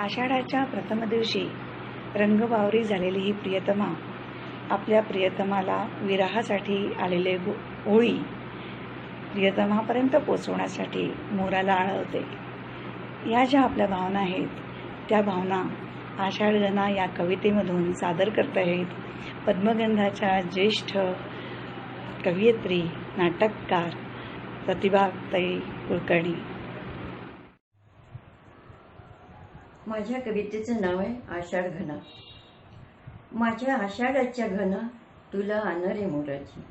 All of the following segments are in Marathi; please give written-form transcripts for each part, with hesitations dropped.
आषाढाच्या प्रथम दिवशी रंगबावरी झालेली ही प्रियतमा आपल्या प्रियतमाला विरहासाठी आलेले होळी प्रियतमापर्यंत पोचवण्यासाठी मोराला आळवते. या ज्या आपल्या भावना आहेत त्या भावना आषाढगणा या कवितेमधून सादर करत आहेत पद्मगंधाच्या ज्येष्ठ कवयित्री नाटककार प्रतिभाताई कुलकर्णी. माझ्या कवितेचं नाव आहे आषाढ घना. माझ्या आषाढाच्या घना तुला आणरे मोराची,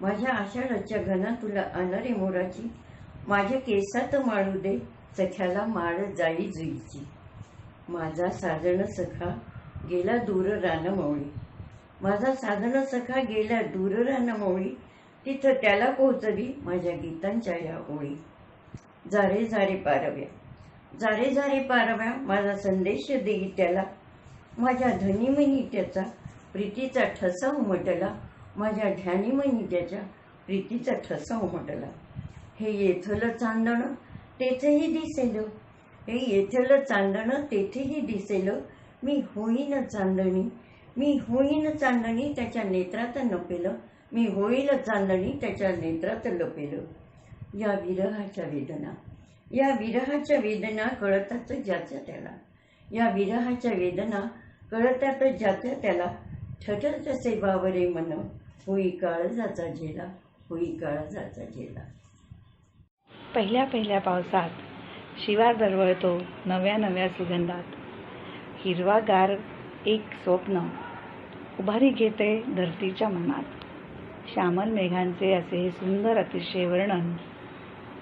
माझ्या आषाढाच्या घना तुला आणरे मोराची, माझ्या केसात माळू दे सख्याला माळ जाई जुईची. माझा साजन सखा गेला दूर रानमौळी, माझा साजन सखा गेला दूर रानमौळी, तिथं त्याला पोहोचली माझ्या गीतांच्या या ओळी. जारे जारे पारव्या, जारे जारे पारव्या माझा संदेश देई त्याला, माझ्या धनीमनी त्याचा प्रीतीचा ठसा उमटला, माझ्या ध्यानीमनी त्याच्या प्रीतीचा ठसा उमटला. हे येथलं चांदण तेथेही दिसेल, हे येथलं चांदण तेथेही दिसेल, मी होईन चांदणी, मी होईन चांदणी त्याच्या नेत्रात लपेल, मी होईल चांदणी त्याच्या नेत्रात लपेल. या विरहाच्या वेदना, या विरहाच्या वेदना कळतात ज्याच्या त्याला, या विरहाच्या वेदना कळतात ज्याच्या त्याला, ठठत तसे बावरे मन होई काळजाचा झेला, होई काळजाचा झेला. पहिल्या पहिल्या पावसात शिवार दरवळतो नव्या नव्या सुगंधात, हिरवागार एक स्वप्न उभारी घेते धरतीच्या मनात. श्यामल मेघांचे असे हे सुंदर अतिशय वर्णन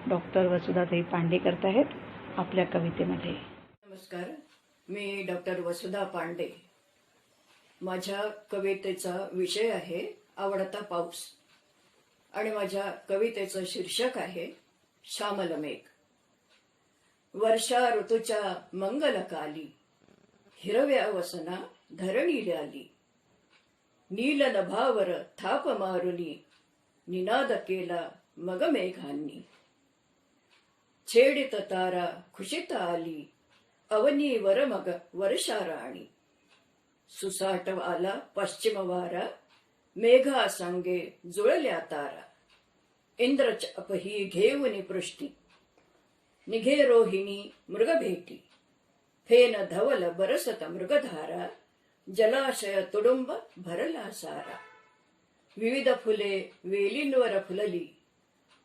डॉक्टर वसुधाताई पांडे करत आहेत आपल्या कवितेमध्ये. नमस्कार, मी डॉक्टर वसुधा पांडे. माझ्या कवितेचा विषय आहे आवडता पाऊस आणि माझ्या कवितेचं शीर्षक आहे श्यामल मेघ. वर्षा ऋतूच्या मंगलकाली हिरव्या वसना धरणीला आली, नील नभावर थाप मारुनी निनाद केला मग मेघांनी. छेडित तारा खुशीत आली अवनीवर मग वर्षा राणी, सुसाट आला पश्चिम वारा मेघा संगे जुळल्या तारा. इंद्रचाप ही घेऊनी पृष्टी निघे रोहिणी मृग भेटी, फेन धवल बरसत मृगधारा जलाशय तुडुंब भरला सारा. विविध फुले वेलींवर फुलली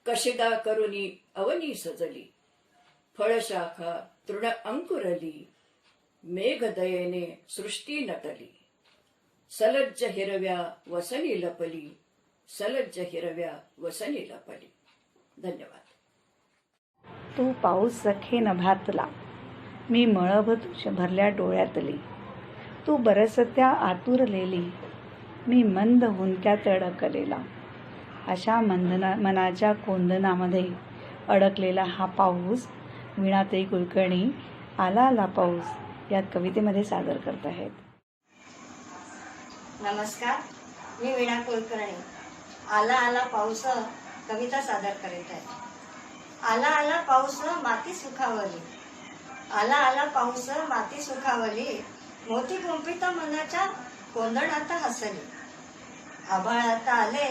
कशिदा करुनी अवनी सजली, फळशाखा तृण अंकुरली मेघदयेने सृष्टी नटली. सलज्ज हिरव्या वसनी लपली, सलज्ज हिरव्या वसनी लपली. धन्यवाद. तू पाऊस सखे नभातला, मी मळभ तुझ्या भरल्या डोळ्यातली, तू बरसत्या आतुरलेली, मी मंद हुंक्यात अडकलेला. अशा मनाच्या कोंदणामध्ये अडकलेला हा पाऊस वीणाताई कुलकर्णी आला आला पाऊस या कवितेमध्ये सादर करत आहेत. नमस्कार, मी वीणा कुलकर्णी आला आला पाऊस कविता सादर करीत आहे. आला आला पाऊस माती सुखावली, आला आला पाऊस माती सुखावली, मोती गुंफित मनाच्या कोंदणात हसली. आभाळात आले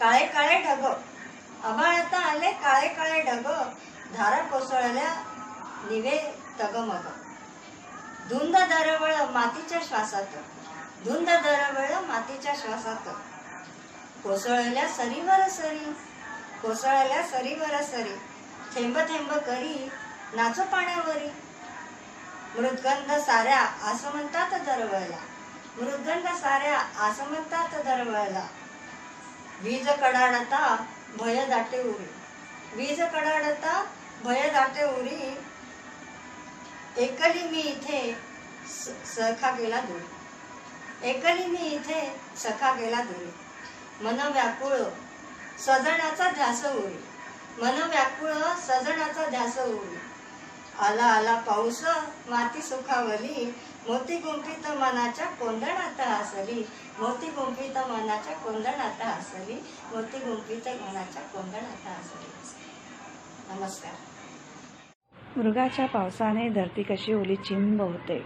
काळे काळे ढग, आभाळात आले काळे काळे ढग, धारा कोसळल्या निवे तगमग. धुंद दरवळ मातीच्या श्वासात, धुंद दरवळ मातीच्या श्वासात, कोसळल्या सरीवर सरी, कोसळल्या सरीवर सरी, थेंब थेंब करी नाचो पाण्यावरी. मृदगंध साऱ्या आसमंतात दरवळला, मृदगंध साऱ्या आसमंतात दरवळला. वीज कडाडता भय दाटे उरी, वीज कडाडता भय दाटे उरी, एकली मी इथे सखा गेला दूरी, एकली मी इथे सखा गेला दूरी. मन व्याकुळ सजण्याचा ध्यास उरी, मन व्याकुळ सजण्याचा ध्यास उरी. आला आला पाऊस माती सुखावली, मोती गुंफित मनाच्या कोंदणात हसली, मोती गुंफित मनाच्या कोंदणात हसली, मोती गुंफित मनाच्या कोंदणात हसली. नमस्कार. मृगाच्या पावसाने धरती कशी ओली चिंब होते.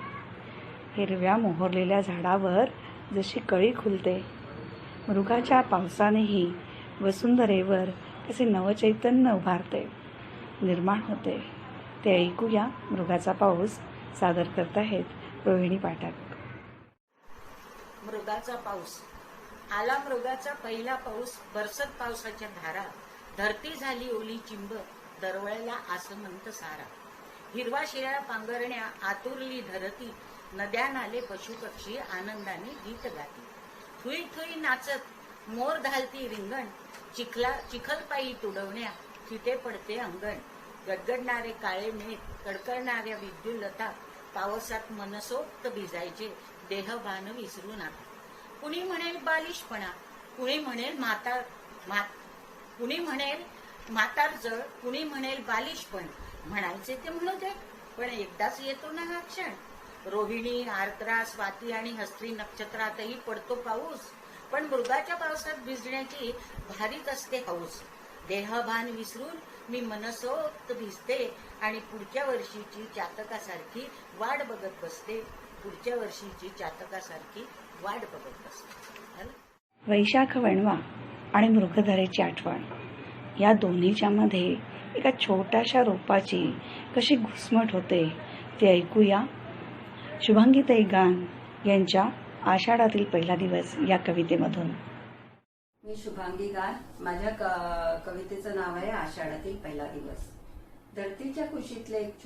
हिरव्या मोहरलेल्या झाडावर जशी कळी खुलते. मृगाच्या पावसानेही वसुंधरेवर कसे नवचैतन्य उभारते, निर्माण होते. ते ऐकूया मृगाचा पाऊस सादर करत आहेत रोहिणी पाठक. मृगाचा पाऊस. आला मृगाचा पहिला पाऊस, बरसत पावसाच्या धारा. धरती झाली ओली चिंब, दरवळला आसमंत सारा. हिरवा शिराळा पांघरण्या आतुरली धरती. नद्या नाले पशुपक्षी आनंदाने गीत गाती. थुई थुई नाचत मोर घालती रिंगण. चिखलपायी तुडवण्या फिटे पडते अंगण. गडगडणारे काळे मेघ, कडकडणाऱ्या विद्युल्लता. पावसात मनसोक्त भिजायचे, देहभान विसरू नका. कुणी म्हणेल बालिशपणा, कुणी म्हणेल म्हातारजळ, कुणी म्हणेल बालिशपण. म्हणायचे ते म्हणू दे, पण एकदाच येतो ना हा क्षण. रोहिणी, आर्द्रा, स्वाती आणि हस्त्री नक्षत्रातही पडतो पाऊस. पण मृगाच्या पावसात भिजण्याची भारीच असते हौस. देहभान विसरून मी मनसोक्त भिजते आणि पुढच्या वर्षीची चातकासारखी वाट बघत बसते. वैशाख वणवा आणि मृगधरेची आठवण या दोन्हीच्या मध्ये एका छोट्याशा रोपाची कशी घुसमट होते ते ऐकूया शुभांगीताई गान यांच्या आषाढातील पहिला दिवस या कवितेमधून. मी शुभांगी गान. माझ्या कवितेचं नाव आहे आषाढातील पहिला दिवस. धरतीच्या कुशीतले एक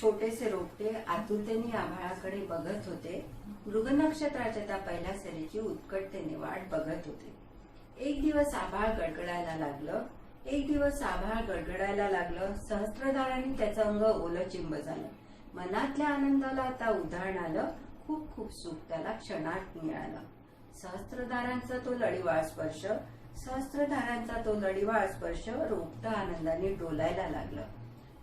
छोटेसे रोपटे आतुरतेने आभाळाकडे बघत होते. मृग नक्षत्राच्या त्या पहिल्या सरीची उत्कटतेने वाट बघत होते. एक दिवस आभाळ गडगडायला लागलं. सहस्त्रधारांनी त्याचं अंग ओलं चिंब झालं. मनातल्या आनंदाला आता उधाण आलं. खूप खूप सुख त्याला क्षणात मिळालं. सहस्त्रधारांचा तो लढिवाळ स्पर्श रोपटं आनंदाने डोलायला लागलं.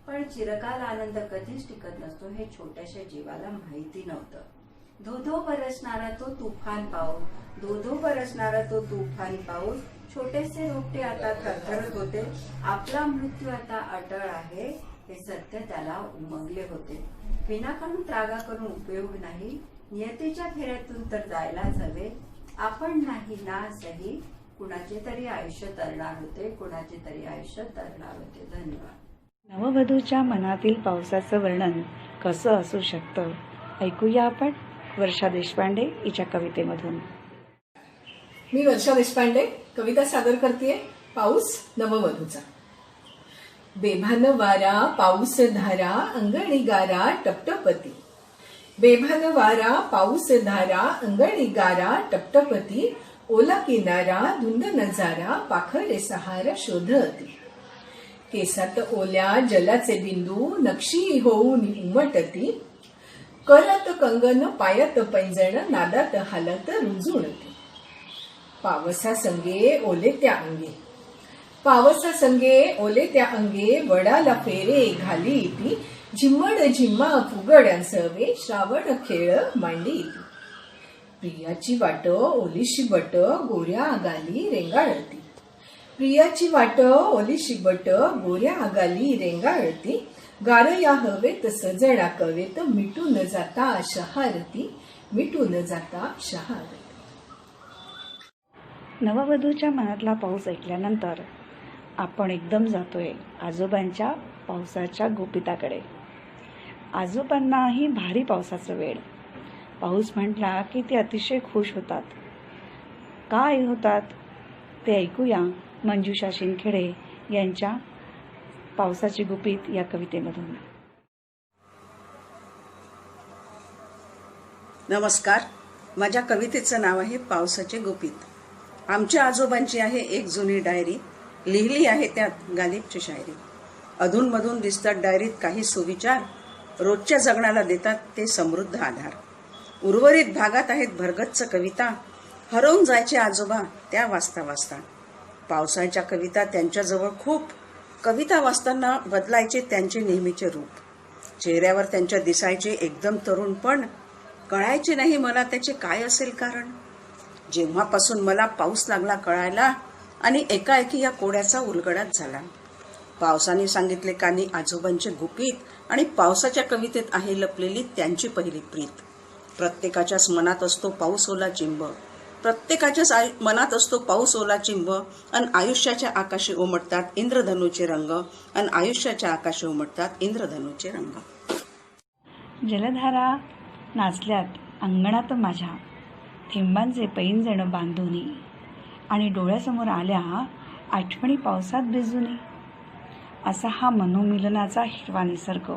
पण चिरकाल आनंद कधीच टिकत नसतो हे छोट्याशा जीवाला माहिती नव्हतं. धोधो बरसणारा तो तुफान पाऊस. छोटेसे रोपटे आता थरथरत होते. आपला मृत्यू आता अटळ आहे हे सत्य त्याला उमगले होते. विनाकारण त्रागा करून उपयोग नाही. नियतीच्या फेऱ्यातून तर जायलाच हवे. आपण नाही ना सही. कुणाचे तरी आयुष्य तरणार होते. धन्यवाद. नववधूच्या मनातील पावसाचं वर्णन कसं असू शकतं ऐकूया आपण वर्षा देशपांडे हिच्या कवितेमधून. मी वर्षा देशपांडे कविता सादर करते. पाऊस नववधूचा. बेभान वारा पाऊस धारा अंगणी गारा टपटपती. बेभान वारा पाऊस धारा अंगणी गारा टपटपती. ओला किनारा धुंद नजारा पाखरे सहारा शोधती. केसात ओल्या जलाचे बिंदू नक्षी होऊन उमटती. करत कंगन पायात पैंजण नादात हालत रुजूणती. पावसा संगे ओले त्या अंगे वडाला फेरे घाली ती. झिम्मड झिम्मा फुगड्यांसवे श्रावण खेळ मांडी ती. प्रियाची वाट ओलीशी बट गोऱ्या आगाली रेंगाळती. गार या हवेत सजणा कवेत मिटून जाता शहारती. नववधूच्या मनातला पाऊस ऐकल्यानंतर आपण एकदम जातोय आजोबांच्या पावसाच्या गोपिताकडे. आजोबांनाही भारी पावसाचं वेळ. पाऊस म्हटला की ते अतिशय खुश होतात. काय होतात ते ऐकूया मंजुषा शिंदखेडे यांच्या पावसाची गुपित या कवितेमधून. नमस्कार. माझ्या कवितेचं नाव आहे पावसाचे गुपित. आमच्या आजोबांची आहे एक जुनी डायरी. लिहिली आहे त्यात गालिबची शायरी. अधूनमधून दिसतात डायरीत काही सुविचार. रोजच्या जगण्याला देतात ते समृद्ध आधार. उर्वरित भागात आहेत भरगच्च कविता. हरवून जायचे आजोबा त्या वाचता वाचता. पावसाच्या कविता त्यांच्याजवळ खूप. कविता वाचताना बदलायचे त्यांचे नेहमीचे रूप. चेहऱ्यावर त्यांच्या दिसायचे एकदम तरुण, पण कळायचे नाही मला त्याचे काय असेल कारण. जेव्हापासून मला पाऊस लागला कळायला आणि एकाएकी या कोड्याचा उलगडाच झाला. पावसाने सांगितले कानी आजोबांचे गुपित आणि पावसाच्या कवितेत आहे लपलेली त्यांची पहिली प्रीत. प्रत्येकाच्याच मनात असतो पाऊस ओला चिंब, प्रत्येकाच्याच मनात असतो पाऊस ओला चिंब, अन आयुष्याच्या आकाशी उमटतात इंद्रधनुचे रंग, अन आयुष्याच्या आकाशी उमटतात इंद्रधनुचे रंग. जलधारा नाचल्यात अंगणात माझ्या, थेंबांचे पैंजण बांधुनी, आणि डोळ्यासमोर आल्या आठवणी पावसात भिजूनी. असा हा मनोमिलनाचा हिरवा निसर्ग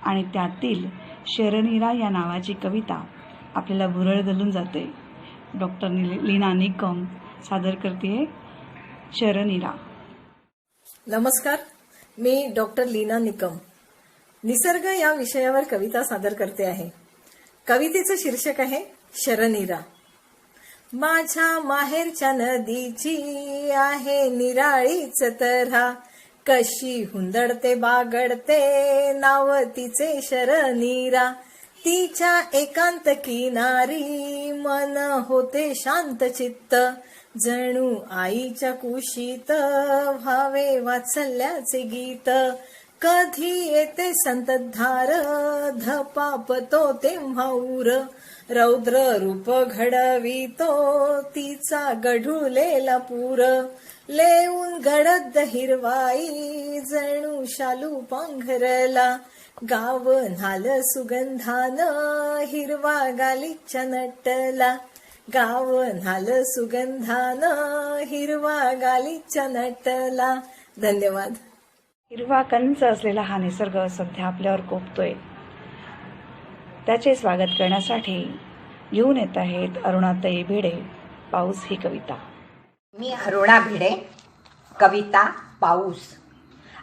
आणि त्यातील शरणीरा या नावाची कविता आपल्याला भुरळ घालून जाते. डॉक्टर लीना निकम सादर करते शरणीरा. नमस्कार, मी डॉक्टर लीना निकम निसर्ग या विषयावर कविता सादर करते आहे. कवितेचं शीर्षक आहे शरणीरा. माझ्या माहेरच्या नदीची आहे निराळीच तऱ्हा, कशी हुंदडते बागडते नाव तिचे शरणीरा. तिच्या एकांत किनारी मन होते शांत चित्त, जणू आईच्या कुशीत व्हावे वात्सल्याचे गीत. कधी येते संततधार धपापतो तेव्हा उर, रौद्र रूप घडवितो तिचा गढुलेला पूर. लेऊन गडद हिरवाई जणू शालू पांघरला, गाव न्हाल सुगंधान हिरवा गालीच्या नटला. गाव न्हाल सुगंधान हिरवा गालीच्या नटला. धन्यवाद. हिरवा कंच असलेला हा निसर्ग सध्या आपल्यावर कोपतोय. त्याचे स्वागत करण्यासाठी घेऊन येत आहेत अरुणाताई भिडे पाऊस ही कविता. मी अरुणा भिडे. कविता पाऊस.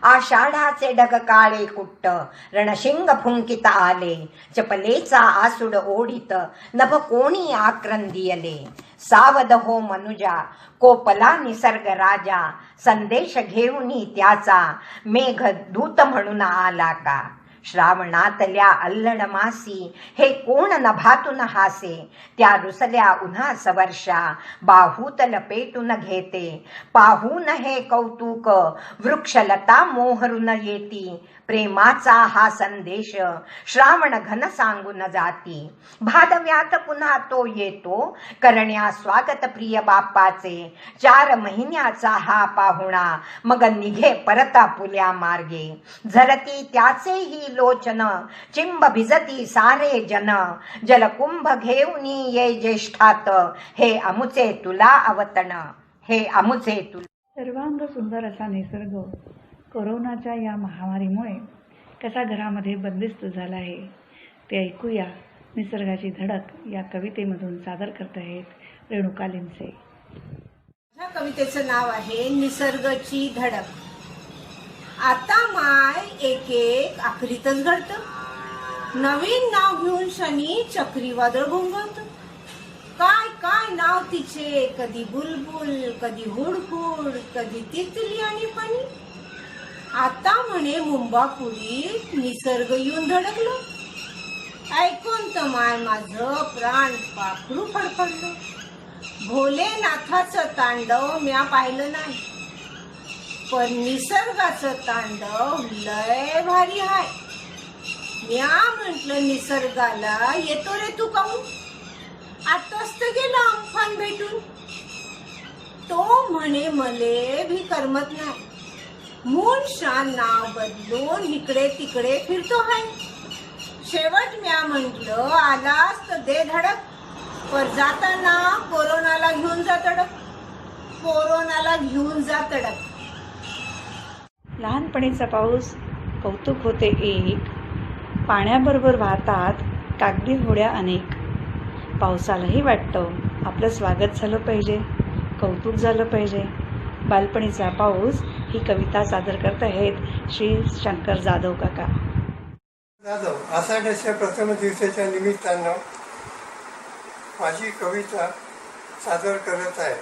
आषाढाचे ढग काळे कुट्ट रणशिंग फुंकित आले, चपलेचा आसूड ओढित नभ कोणी आक्रंदियले. सावध हो मनुजा कोपला निसर्ग राजा, संदेश घेऊनी त्याचा मेघ दूत म्हणून आला का. श्रावणातल्या अल्लड मासी हे कोण नभातून हासे, त्या रुसल्या उन्हा सवर्षा बाहूत लपेटून घेते. पाहून हे कौतुक वृक्षलता मोहरून येती, प्रेमाचा हा संदेश श्रावण घन सांगून जाती. भादव्यात पुन्हा तो येतो करण्या स्वागत प्रिय बाप्पाचे, 4 महिन्याचा हा पाहुणा मग निघे परता पुल्या मार्गे. झरती त्याचेही लोचन चिंब भिजती सारे जन, जलकुंभ घेऊनी ये ज्येष्ठात हे अमुचे तुला अवतण, हे अमुचे तुला. सर्वांग सुंदर असा निसर्ग कोरोनाच्या या महामारीमुळे कसा घरामध्ये बंदिस्त झाला आहे ते ऐकूया. निसर्गाची धडक या कवितेमधून सादर करत आहेत रेणुका लिमसे. या कवितेचं नाव आहे निसर्गाची धडक. आता माय एक एक आखरीतच घडतं, नवीन नाव घेऊन शनी चक्रीवादळ घोंघवत. काय काय नाव तिचे, कधी बुलबुल, कधी हुडहुड, कधी तितली आणि पाणी. आता म्हणे मुंबापुरीत निसर्ग येऊन धडकलो, ऐकून तर माय माझं प्राण पाखरू फडफडलं. भोलेनाथाचं तांडव म्या पाहिलं नाही, पण निसर्गाचं तांडव लय भारी हाय. म्या म्हटलं निसर्गाला, येतो रे तू काहून, आताच तर गेला अमफान भेटून. तो म्हणे मले भी करमत नाही, मून शान नाव बदलून इकडे तिकडे फिरतो हाय. शेवट म्या म्हटलं आलास तर दे धडक, पर जाताना कोरोनाला घेऊन जा तडक, कोरोनाला घेऊन जा तडक. लहानपणीचा पाऊस कौतुक होते एक, पाण्याबरोबर वाहतात कागदी होड्या अनेक. पावसालाही वाटतं आपलं स्वागत झालं पाहिजे, कौतुक झालं पाहिजे. बालपणीचा पाऊस ही कविता सादर करत आहेत श्री शंकर जाधव काका. आषाढाच्या प्रथम दिवसाच्या निमित्तानं माझी कविता सादर करत आहे.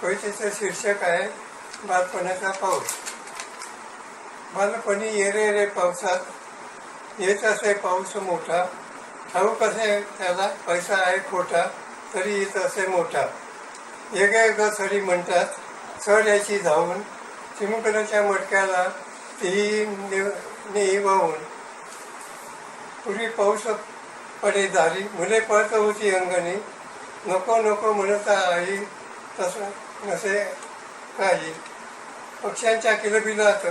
कवितेचं शीर्षक आहे बालपणाचा पाऊस. बालपणी ये रे रे पावसात येत असे पाऊस मोठा, ठाऊक असे त्याला पैसा आहे खोटा, तरी येत असे मोठा. ये ग सरी म्हणतात चढ यायची धावून, चिमुकल्याच्या मडक्याला तीही नेई वाहून. पूर्वी पाऊस पडे दारी, मुले पळत होती अंगणी. नको नको म्हणता आई, तसं नसे काही. पक्ष्यांच्या किलबिलात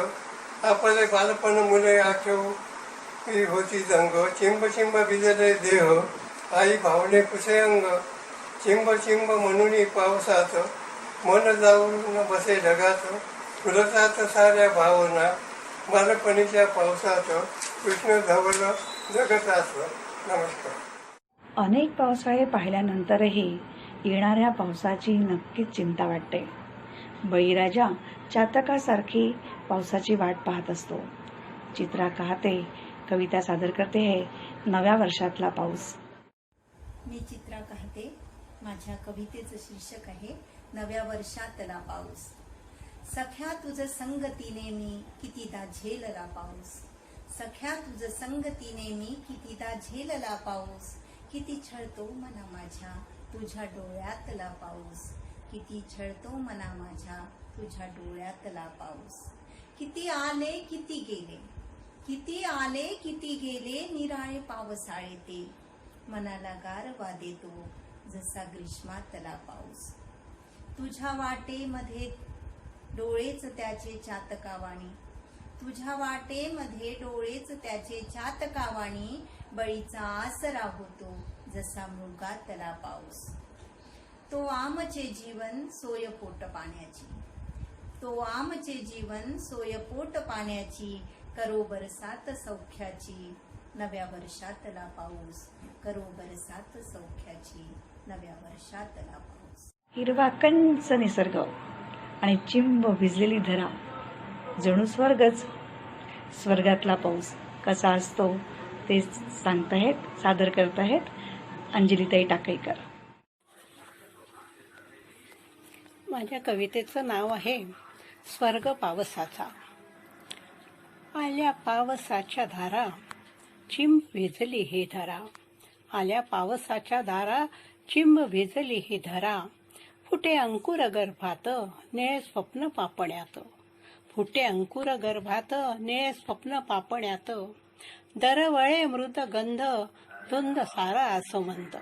आपले बालपण मुले आठवली होती दंग. चिंब चिंब भिजले देह, आई भावने कुसे अंग. चिंब चिंब म्हणून पावसात मन जाऊन बसे ढगात. फुलतात साऱ्या भावना बालपणीच्या पावसात. कृष्ण धवल जगतात. नमस्कार. अनेक पावसाळे पाहिल्यानंतरही येणाऱ्या पावसाची नक्कीच चिंता वाटते. बळीराजा चातकासारखी पावसाची वाट पाहत असतो. चित्रा काहते कविता सादर करते आहे नव्या वर्षातला पाऊस. मी चित्रा काहते. माझ्या कवितेचं शीर्षक आहे नव्या वर्षातला पाऊस. सख्या तुझ संगतीने मी कितीदा झेलला पाऊस. सख्या तुझ संगतीने मी कितीदा झेलला पाऊस. किती छळतो मना माझ्या तुझ्या डोळ्यातला पाऊस. किती छळतो मना माझ्या तुझ्या डोळ्यातला पाऊस. किती आले किती गेले, किती आले किती गेले, निराळे पावसाळे ते. मनाला गारवा देतो जसा ग्रीष्मातला पाऊस. तुझ्या वाटेमध्ये डोळेच त्याचे चातकावाणी. तुझ्या वाटेमध्ये डोळेच त्याचे चातकावाणी. बळीचा आसरा होतो जसा मृगातला पाऊस. तो आमचे जीवन सोय पोट पाण्याची. तो आमचे जीवन सोय पोट पाण्याची. करो बरसात सौख्याची नव्या वर्षातला पाऊस. करो बरसात सौख्याची नव्या वर्षातला पाऊस. हिरवा कंच निसर्ग आणि चिंब भिजलेली धरा, जणू स्वर्गच. स्वर्गातला पाऊस कसा असतो ते सांगताहेत, सादर करताहेत अंजलीताई टाकळीकर. माझ्या कवितेचं नाव आहे स्वर्ग पावसाचा. आल्या पावसाच्या धारा, चिंब भिजली ही धरा. आल्या पावसाच्या धारा, चिंब भिजली ही धरा. फुटे अंकुर गर्भात, निळे स्वप्न पापण्यात. फुटे अंकुर गर्भात, निळे स्वप्न पापण्यात. दरवळे मृद गंध, धुंद सारा असं म्हणतो.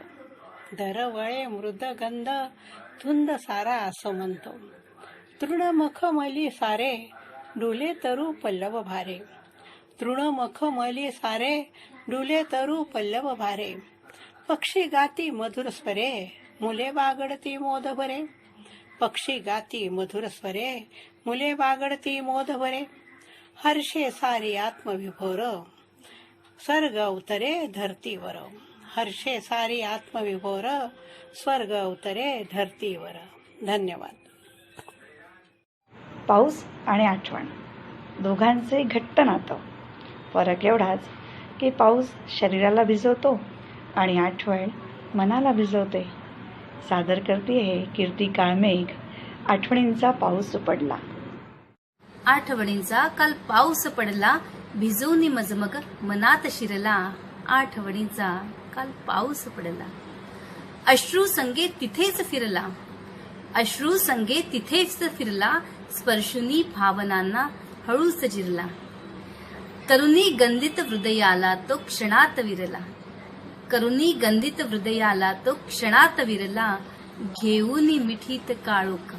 दरवळे मृद गंध, धुंद सारा असं म्हणतो. तृणमखमली सारे, डुले तरु पल्लव भारे. तृणमखमली सारे, डुले तरु पल्लव भारे. पक्षी गाती मधुर स्वरे, मुले बागडती मोद भरे. पक्षी गाती मधुर स्वरे, मुले बागडती मोद भरे. हर्षे सारी आत्मविभोर, स्वर्ग अवतरे धरतीवर. हर्षे सारी आत्मविभोर, स्वर्ग अवतरे धरतीवर. धन्यवाद. पाऊस आणि आठवण दोघांचे घट्ट नातं. फरक एवढाच की पाऊस शरीराला भिजवतो आणि आठवण मनाला भिजवते. सादर करते आहे कीर्ती काळमेघ. आठवणींचा पाऊस पडला. आठवणींचा काल पाऊस पडला, भिजवून मजमग मनात शिरला. आठवणींचा काल पाऊस पडला. अश्रू संगे तिथेच फिरला. अश्रू संगे तिथेच फिरला. स्पर्शुनी भावनांना हळूच जिरला. करुणी गंधित हृदयाला तो क्षणात विरला. करुणी गंधित हृदयाला तो क्षणात विरला. घेऊनी मिठीत काळोख,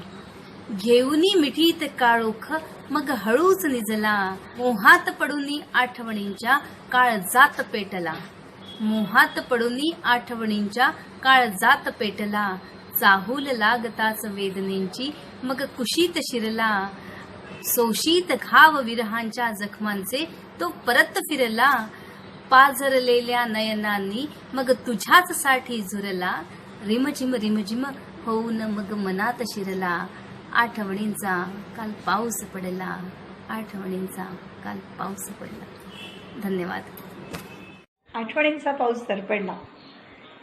घेऊनी मिठीत काळोख, मग हळूच निजला. मोहात पडूनी आठवणींच्या काळ जात पेटला. मोहात पडूनी आठवणींच्या काळ जात पेटला. चाहूल लागताच वेदनेंची मग कुशीत शिरला. सोशीत घाव विरहांच्या जखमांचे तो परत फिरला. पाझरलेल्या नयनांनी मग तुझ्याच साठी झुरला. रिमझिम रिमझिम होऊन मग मनात शिरला. आठवणींचा काल पाऊस पडला. आठवणींचा काल पाऊस पडला. धन्यवाद. आठवणींचा पाऊस तर पडला,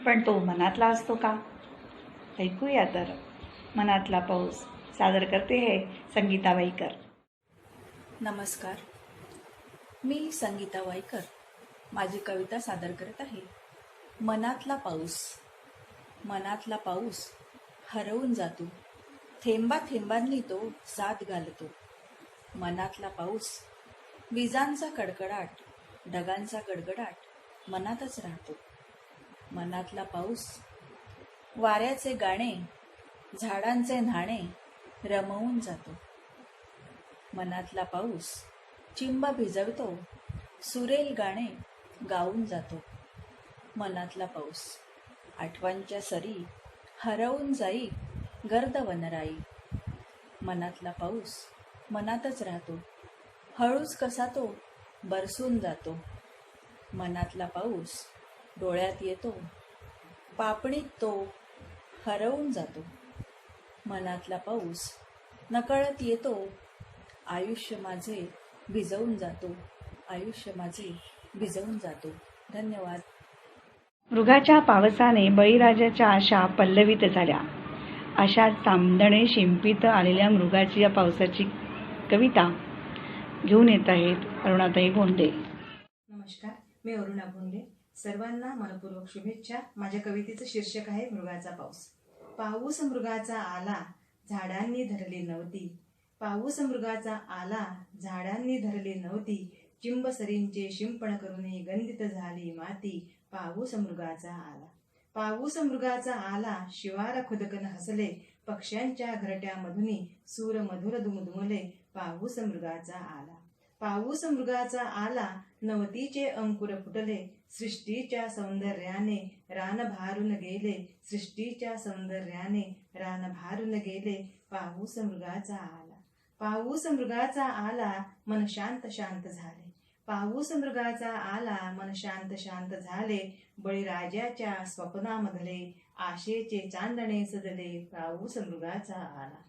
पण तो मनातला असतो का? ऐकूया तर मनातला पाऊस. सादर करते आहे संगीता वाईकर. नमस्कार, मी संगीता वाईकर माझी कविता सादर करत आहे. मनातला पाऊस. मनातला पाऊस हरवून जातो, थेंबा थेंबांनी तो साथ घालतो. मनातला पाऊस विजांचा कडकडाट, ढगांचा गडगडाट मनातच राहतो. मनातला पाऊस वाऱ्याचे गाणे, झाडांचे न्हाणे रमवून जातो. मनातला पाऊस चिंब भिजवतो, सुरेल गाणे गाऊन जातो. मनातला पाऊस आठवांच्या सरी हरवून जाई गर्द वनराई. मनातला पाऊस मनातच राहतो, हळूच कसा तो बरसून जातो. मनातला पाऊस डोळ्यात येतो, पापणीत तो हरवून जातो. मनातला पाऊस नकळत येतो, आयुष्य माझे भिजवून जातो, आयुष्य माझे भिजवून जातो. धन्यवाद. मृगाच्या पावसाने बळीराजाच्या आशा पल्लवित झाल्या. अशा चांदणे शिंपीत आलेल्या मृगाची या पावसाची कविता घेऊन येत आहेत अरुणाताई भोंडे. नमस्कार, मी अरुणा भोंडे. सर्वांना मनपूर्वक शुभेच्छा. माझ्या कवितेचं शीर्षक आहे मृगाचा पाऊस. पाऊस मृगाचा आला, झाडांनी धरली नव्हती. पाऊस मृगाचा आला, झाडांनी धरली नव्हती. चिंब सरींचे शिंपण करून गंधित झाली माती. पाऊस मृगाचा आला, पाऊस मृगाचा आला. शिवार खुदकन हसले, पक्ष्यांच्या घरट्यामधून सूर मधुर दुमदुमले. पाऊस मृगाचा आला, पाऊस मृगाचा आला. नवतीचे अंकुर फुटले, सृष्टीच्या सौंदर्याने रान भारून गेले. सृष्टीच्या सौंदर्याने रान भारून गेले. पाऊस मृगाचा आला, पाऊस मृगाचा आला. मन शांत शांत झाले, पाऊस मृगाचा आला. मन शांत शांत झाले. बळीराजाच्या स्वप्नामधले आशेचे चांदणे सजले. पाऊस मृगाचा आला,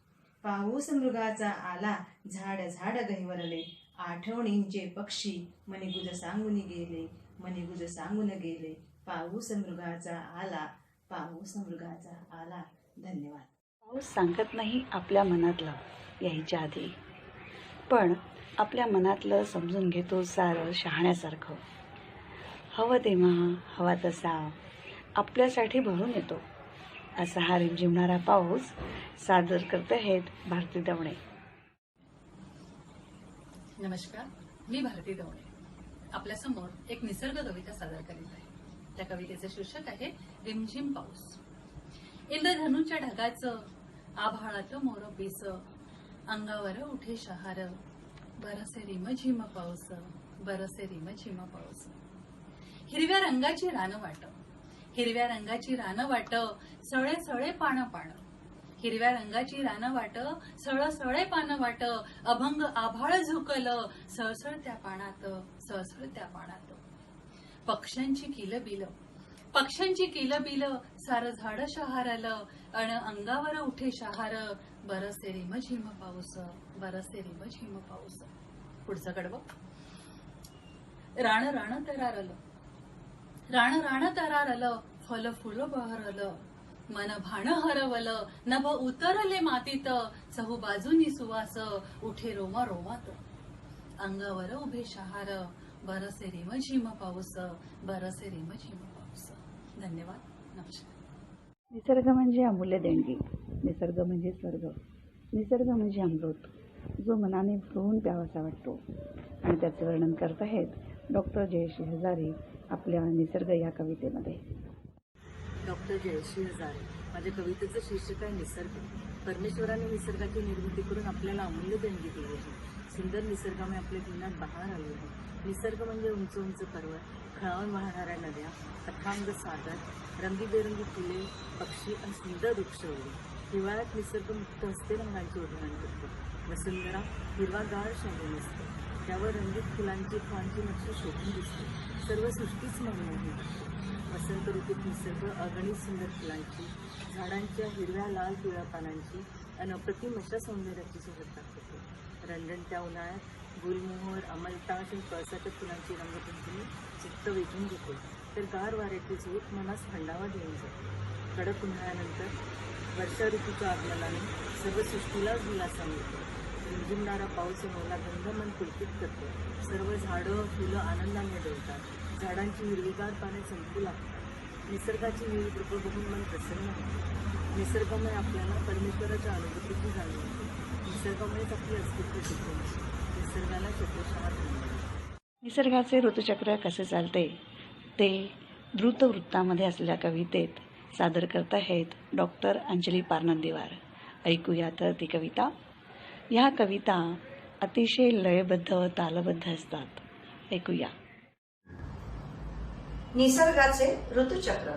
पाऊस मृगाचा आला. झाड झाड गहिवरले, आठवणींचे पक्षी मनीगुज सांगून गेले, मनीगुज सांगून गेले. पाऊस मृगाचा आला, पाऊस मृगाचा आला. धन्यवाद. पाऊस सांगत नाही आपल्या मनातलं यायच्या आधी, पण आपल्या मनातलं समजून घेतो सारं शहाण्यासारखं. हवं तेव्हा हवा तसा आपल्यासाठी भरून येतो. असा हा रिमझिमणारा पाऊस सादर करत आहेत भारती दवणे. नमस्कार, मी भारती दवणे आपल्यासमोर एक निसर्ग कविता सादर करीत आहे. त्या कवितेचं शीर्षक आहे रिमझिम पाऊस. इंद्रधनुच्या ढगाचं आभाळात मोर पीस, अंगावर उठे शहार, बरसे रिमझिम पाऊस, बरसे रिमझिम पाऊस. हिरव्या रंगाची रानं वाट, हिरव्या रंगाची रानं वाट, सळे सळे पानं पानं. हिरव्या रंगाची रानं वाट, सळे पानं वाट. अभंग आभाळ झुकलं, सळसळत्या पानात, सळसळत्या पानात. पक्ष्यांची किलबिल, पक्ष्यांची किलबिल, सारं झाड शहारलं, अण अंगावर उठे शहार. बरसे रिमझिम पाऊस, बरसे रिमझिम पाऊस. पुढचं कडवं. राण राण तरारलं, राण राण तरारलं, फल फुल बहरलं, मन भाण हरवलं, नभ उतरले मातीत, चहू बाजूनी सुवास, उठे रोमा रोमात. अंगावर उभे शहार, बरसे रिमझिम पाऊस, बरसे रिमझिम पाऊस. धन्यवाद. नमस्कार. निसर्ग म्हणजे अमूल्य देणगी, निसर्ग म्हणजे स्वर्ग, निसर्ग म्हणजे अमृत, जो मनाने भरून प्यावासा वाटतो. आणि त्याचे वर्णन करत आहेत डॉक्टर जयश्री हजारे आपल्या निसर्ग या कवितेमध्ये. डॉक्टर जयश्री हजारे. माझ्या कवितेचं शीर्षक आहे निसर्ग. परमेश्वराने निसर्गाची निर्मिती करून आपल्याला अमूल्य देणगी दिली आहे. सुंदर निसर्गामुळे आपल्या जीवनात बहार आली आहे. निसर्ग म्हणजे उंच उंच पर्वत, खळावून वाहणाऱ्या नद्या, अथांग सागर, रंगीबेरंगी फुले, पक्षी आणि सुंदर वृक्षवल्ली. हिवाळ्यात निसर्ग मुक्त हस्ते रंगांची ओढवण करतो. वसुंधरा हिरवागार शाही असते, त्यावर रंगीत फुलांची फळांची नक्षी शोभून दिसते. सर्व सृष्टीच मनमोहनी दिसते. वसंत ऋतूत निसर्ग अगणित सुंदर फुलांची, झाडांच्या हिरव्या लाल पिवळ्या पानांची आणि अप्रतिम अशा सौंदर्याची सोबत दाखवतो. रणरणत्या उन्हाळ्यात गुलमोहर, अमलताश आणि कळसाच्या फुलांची रंगपंचमी चित्त वेधून घेते, तर गार वाऱ्याची झोप मनास थंडावा देऊन जाते. कडक उन्हाळ्यानंतर वर्षा ऋतूच्या आगमनाने सर्व सृष्टीलाच दिलासा मिळतो. रिमझिमणारा पाऊस मला गंध मन पुलकित करतो. सर्व झाडं फुलं आनंदाने डोलतात. झाडांची हिरवीगार पाने चमकू लागतात. निसर्गाची विविध रूपं बघून मन प्रसन्न होते. निसर्गामुळे आपल्याला परमेश्वराच्या अनुभूतीची जाणीव होते. निसर्गामुळेच आपले अस्तित्व टिकून आहे. निसर्गाला शतशः धन्यवाद. निसर्गाचे ऋतुचक्र कसे चालते ते द्रुत वृत्तामध्ये असलेल्या कवितेत सादर करत आहेत डॉक्टर अंजली पारनंदीवार. ऐकूया तर ती कविता. ह्या कविता अतिशय लयबद्ध व तालबद्ध असतात. ऐकूया. निसर्गाचे ऋतुचक्र.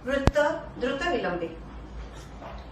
वृत्त द्रुत विलंबे.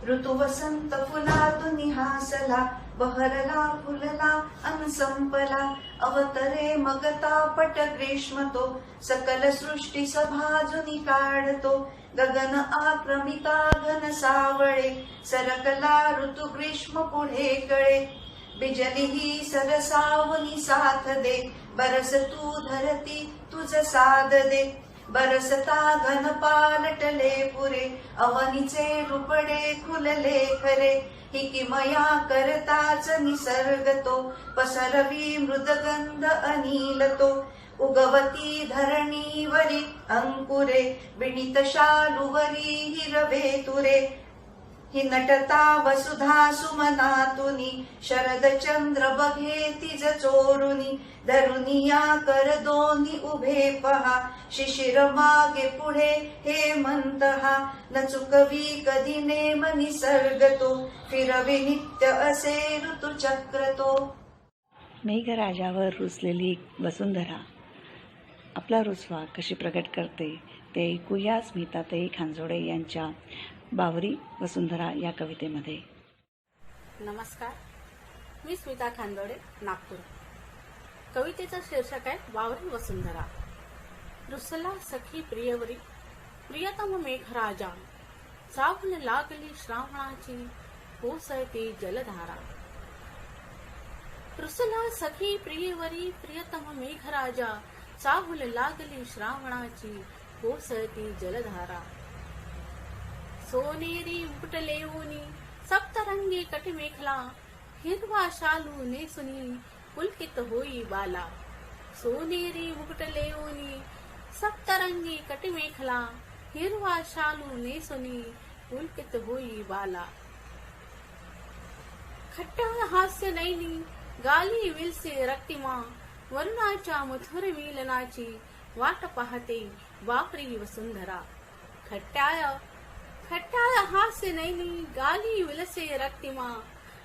ऋतू वसंत फुलातून हासला, बहरला फुलला अन संपला. अवतरे मग तापट ग्रीष्म तो, सकल सृष्टी सभाजुनी काढतो. गगन आक्रमिता घन सावळे, सरकला ऋतू ग्रीष्म पुढे कळे. बिजली ही सरसावनी साथ दे, बरस तू धरती तुझ साध दे. बरसता घन पालटले पुरे, अवनीचे रुपडे खुलले खरे. ही किमया करताच निसर्ग तो, पसरवी मृदगंध अनिल तो. उगवती धरणीवरी अंकुरे, विणित शालुवरी हिरवे तुरे. ही नटता वसुधा सुमनातुनी, शरद चंद्र बघे तिज चोरुनी. धरुनिया कर दोन्ही उभे पहा, शिशिर मागे पुढे हेमंत हा. न चुकवी कधी नेम निसर्ग तो, फिरवी नित्य असे ऋतुचक्र तो. मेघराजावर रुसलेली वसुंधरा आपला रुसवा कशी प्रकट करते ते ऐकूया स्मिताताई खांजोडे यांच्या बावरी वसुंधरा या कवितेमध्ये. नमस्कार, मी स्मिता खांजोडे, नागपूर. कवितेचं शीर्षक आहे बावरी वसुंधरा. रुसला सखी प्रियवरी, प्रियतम मेघराजा. चाहूल लागली श्रावणाची, कोसळती जलधारा. रुसला सखी प्रियवरी, प्रियतम मेघराजा. चाहूल लागली श्रावणाची, कोसळती जलधारा. सोनेरी मुकुटले ऊनी, सप्तरंगी कटिमेखला. हिरवा शालू नेसुनी, पुलकित होई बाला. सोनेरी मुकुटले ऊनी, सप्तरंगी कटिमेखला. हिरवा शालू नेसुनी, पुलकित होई बाला. खट्याळ हास्य नैनी, गाली विलसे रक्तिमा. वरुणाच्या मधुर मिलनाची, वाट पाहते बावरी वसुंधरा. खट्याळ हास्य नैनी, गाली विलसे रक्तिमा.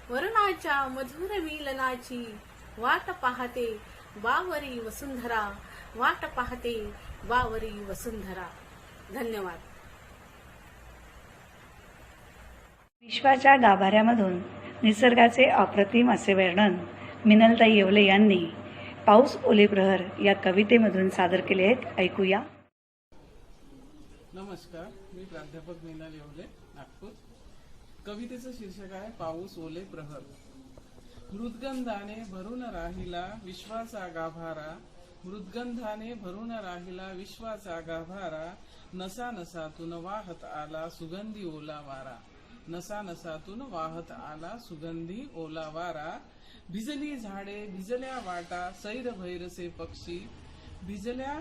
वरुणाच्या मधुर मिलनाची, वाट पाहते बावरी वसुंधरा. वाट पाहते बावरी वसुंधरा. धन्यवाद. विश्वाच्या गाभाऱ्यामधून निसर्गाचे अप्रतिम असे वर्णन मिनलताई येवले यांनी पाऊस ओले प्रहर या कवितेमधून सादर केले आहेत. ऐकूया. नमस्कार, मी प्राध्यापक मिनल येवले, नागपूर. कवितेचं शीर्षक आहे पाऊस ओले प्रहर. मृदगंधाने भरून राहिला विश्वाचा गाभारा. मृदगंधाने भरून राहिला विश्वाचा गाभारा. नसा नसातून वाहत आला सुगंधी ओला वारा. नसा नसातून वाहत आला सुगंधी ओला वारा. भिजली झाडे भिजल्या वाटा, सैर भैरसे पक्षी. भिजल्या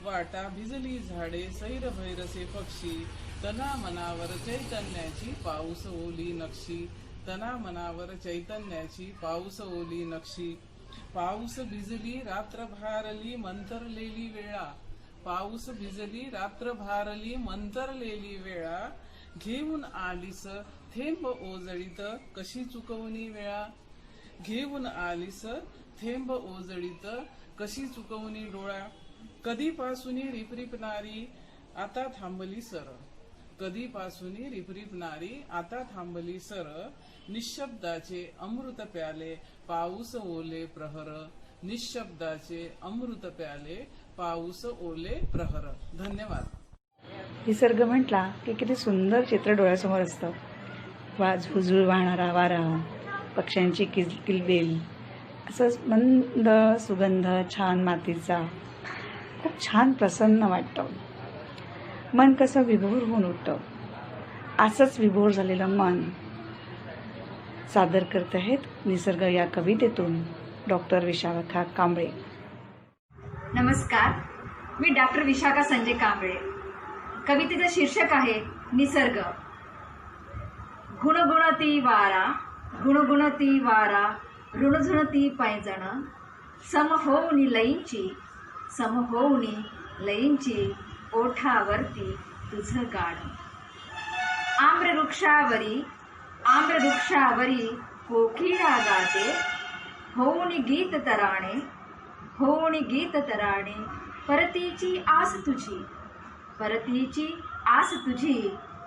वाटा भिजली झाडे, सैर भैरसे पक्षी. तना मनावर चैतन्याची पाऊस ओली नक्षी. तना मनावर चैतन्याची पाऊस ओली नक्षी. पाऊस भिजली रात्र भारली मंतरलेली वेळा. पाऊस भिजली रात्र भारली मंतरलेली वेळा. घेऊन आलीस थेंब ओजळीत कशी चुकवणी वेळा. घेऊन आलीस थेंब ओजळीत कशी चुकवणी डोळा. कधीपासून रिपरिपणारी आता थांबली सर. कधीपासून रिपरिपणारी आता थांबली सर. निशब्दाचे अमृत प्याले पाऊस ओले प्रहर. निशब्दाचे अमृत प्याले पाऊस ओले प्रहर. धन्यवाद. निसर्ग म्हटला की किती सुंदर चित्र डोळ्यासमोर असतं. झुळझुळ वाहणारा वारा, पक्ष्यांची किलबिल, असंच मंद सुगंध छान मातीचा. खूप छान प्रसन्न वाटतं. मन कसं विभोर होऊन उठतं. असंच विभोर झालेलं मन सादर करत आहेत निसर्ग या कवितेतून डॉक्टर विशाखा कांबळे. नमस्कार, मी डॉक्टर विशाखा संजय कांबळे. कवितेचं शीर्षक आहे निसर्ग. गुणगुणती वारा, गुणगुणती वारा, ऋणझुणती पैंजण, समहोनी लईंची, समहोनी लईंची, ओठावरती तुझं गाणं. आम्रवृक्षावरी, आम्रवृक्षावरी कोकिळा गाते, होऊनी गीत तराणे, होऊनी गीत तराणे, परतीची आस तुझी, परतीची आस तुझी,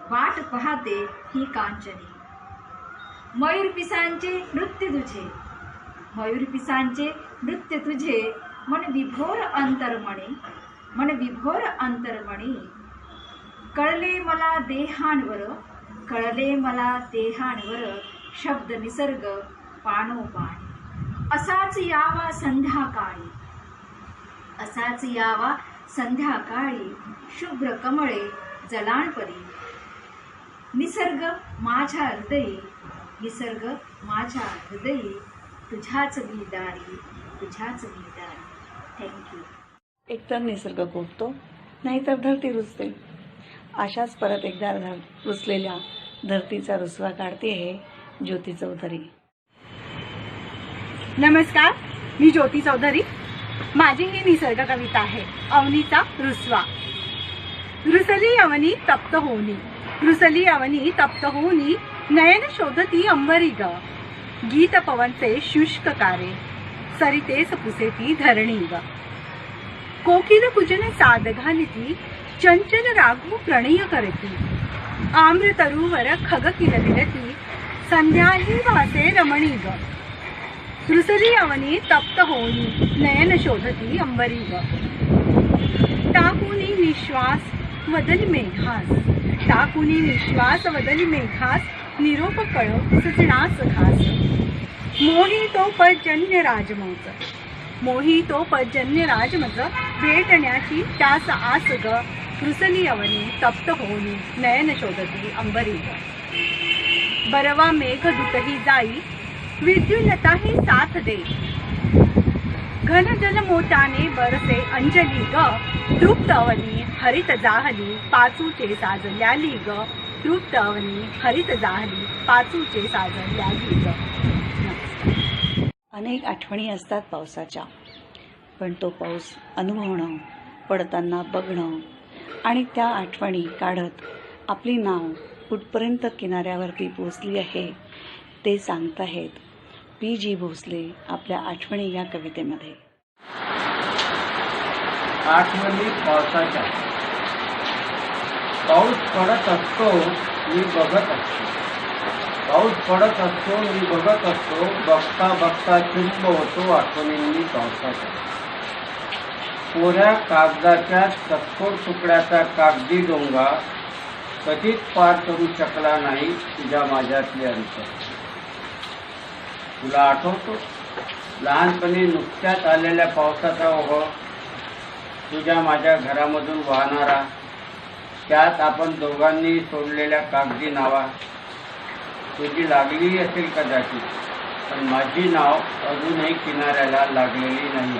वाट पाहते ही कांचनी. मयूर पिसांचे नृत्य तुझे, मयूर पिसांचे नृत्य तुझे, मन विभोर अंतर्मणी, मन विभोर अंतर्मणी. कळले मला देहांवर, कळले मला देहांवर, शब्द निसर्ग पाणोपाणी. असाच यावा संध्याकाळी, असाच यावा संध्याकाळी, शुभ्र कमळे जलांपरी. निसर्ग माझ्या हृदयी, निसर्ग माझ्या हृदयी, तुझ्याच मी दारी, तुझ्याच मी दारी. थँक्यू. एकतर निसर्ग गोठतो, नाहीतर धरती रुजते. अशाच परत एकदा रुजलेल्या धरतीचा रुसवा काढते आहे ज्योती चौधरी. नमस्कार, मी ज्योती चौधरी. माझी ही निसर्ग कविता आहे अवनीचा रुसवा. रुसली अवनी तप्त होनी, रुसली अवनी तप्त होनी, नयन शोधती अंबरी ग. गीत पवनचे शुष्क कारे, सरितेस पुसेती धरणी ग. कोकिल कुजन साद घालिती, चंचल राघू प्रणय करती. आम्र तरुवर खग किलबिलती, संध्याही वासे रमणी ग. रुसली अवनी तप्त होनी, नयन शोधती अंबरी ग. टाकुनी निश्वास वदली मेघास, टाकुनी निश्वास वदली मेघास, निरोप कळ सजनास खास. मोही तो पर्जन्य राजमौज, मोही तो पर्जन्य राजमज, भेटण्याची त्यास आस ग. रुसली अवनी तप्त होनी, नयन शोधती अंबरी ग. बरवा मेघ दुतही जाई, विद्युलताही साथ दे. घन जल मोत्याने बरसे अंजली ग. तृप्त अवनी हरित जाहली, पाचूचे साजल्याली ग. तृप्त अवनी हरित जाहली, पाचूचे साजल्याली ग. अनेक आठवणी असतात पावसाच्या, पण तो पाऊस अनुभवणं, पडताना बघणं आणि त्या आठवणी काढत आपली नाव कुठपर्यंत किनाऱ्यावरती पोचली आहे ते सांगताहेत पी.जी. भोसले आपल्या आठवणी या कवितेमध्ये. आठवणी पावसाच्या. पाऊस पडत असतो मी बघत असतो, पाऊस पडत असतो मी बघत असतो, बघता बघता चिंब होतो आठवणींनी पावसाच्या. कोऱ्या कागदाच्या चक्कोर तुकड्याचा कागदी डोंगा कधीच पार करू शकला नाही तुझ्या माझ्यातले अंतर. तुला आठवतो लहानपणी नुकत्याच आलेल्या पावसाचा ओघ, तुझ्या माझ्या घरामधून वाहणारा, त्यात आपण दोघांनी सोडलेल्या कागदी नावा. तुझी लागली असेल कदाचित, पण माझी नाव अजूनही किनाऱ्याला लागलेली नाही.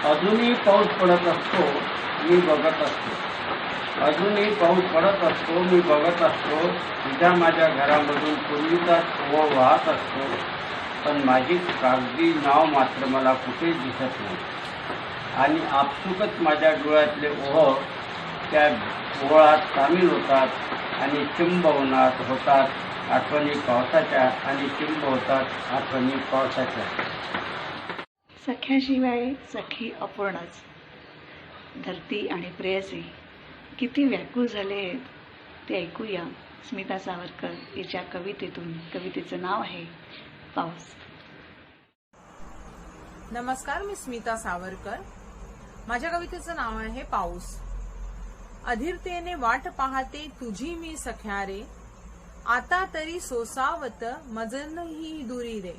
अजूनही पाऊस पडत असतो मी बघत असतो, अजूनही पाऊस पडत असतो मी बघत असतो. तुझ्या माझ्या घरामधून पूर्वीचाच ओघ वाहत असतो, पण माझी कागदी नाव मात्र मला कुठेच दिसत नाही. आणि आपसुकच माझ्या डोळ्यातले ओघ त्या ओघात सामील होतात आणि चिंब होतात आठवणी पावसाच्या, आणि चिंब होतात आठवणी पावसाच्या. सख्याशिवाय सखी अपूर्णच. धरती आणि प्रेयसी किती व्याकुळ झाले आहेत ते ऐकूया स्मिता सावरकर हिच्या कवितेतून. कवितेचं नाव आहे पाऊस. नमस्कार, मी स्मिता सावरकर. माझ्या कवितेचं नाव आहे पाऊस. अधीरतेने वाट पाहते तुझी मी सख्या रे, आता तरी सोसावत मजनही दुरी रे.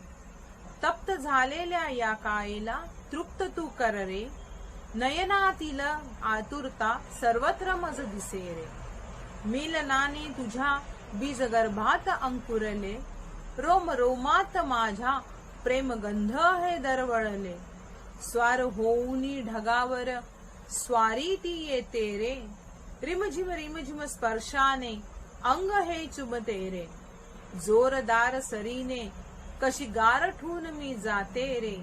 तप्त झालेल्या या काळेला तृप्त तू कर रे, नयनातील आतुरता सर्वत्र मज दिसे रे. मिलनाने तुझ्या बीज गर्भात अंकुरले, रोम रोमात माझ्या प्रेमगंध हे दरवळले. स्वार होऊनी ढगावर स्वारी ती येते रे, रिमझिम स्पर्शाने अंग हे चुमते रे, जोरदार सरीने कशी गारठून मी जाते रे,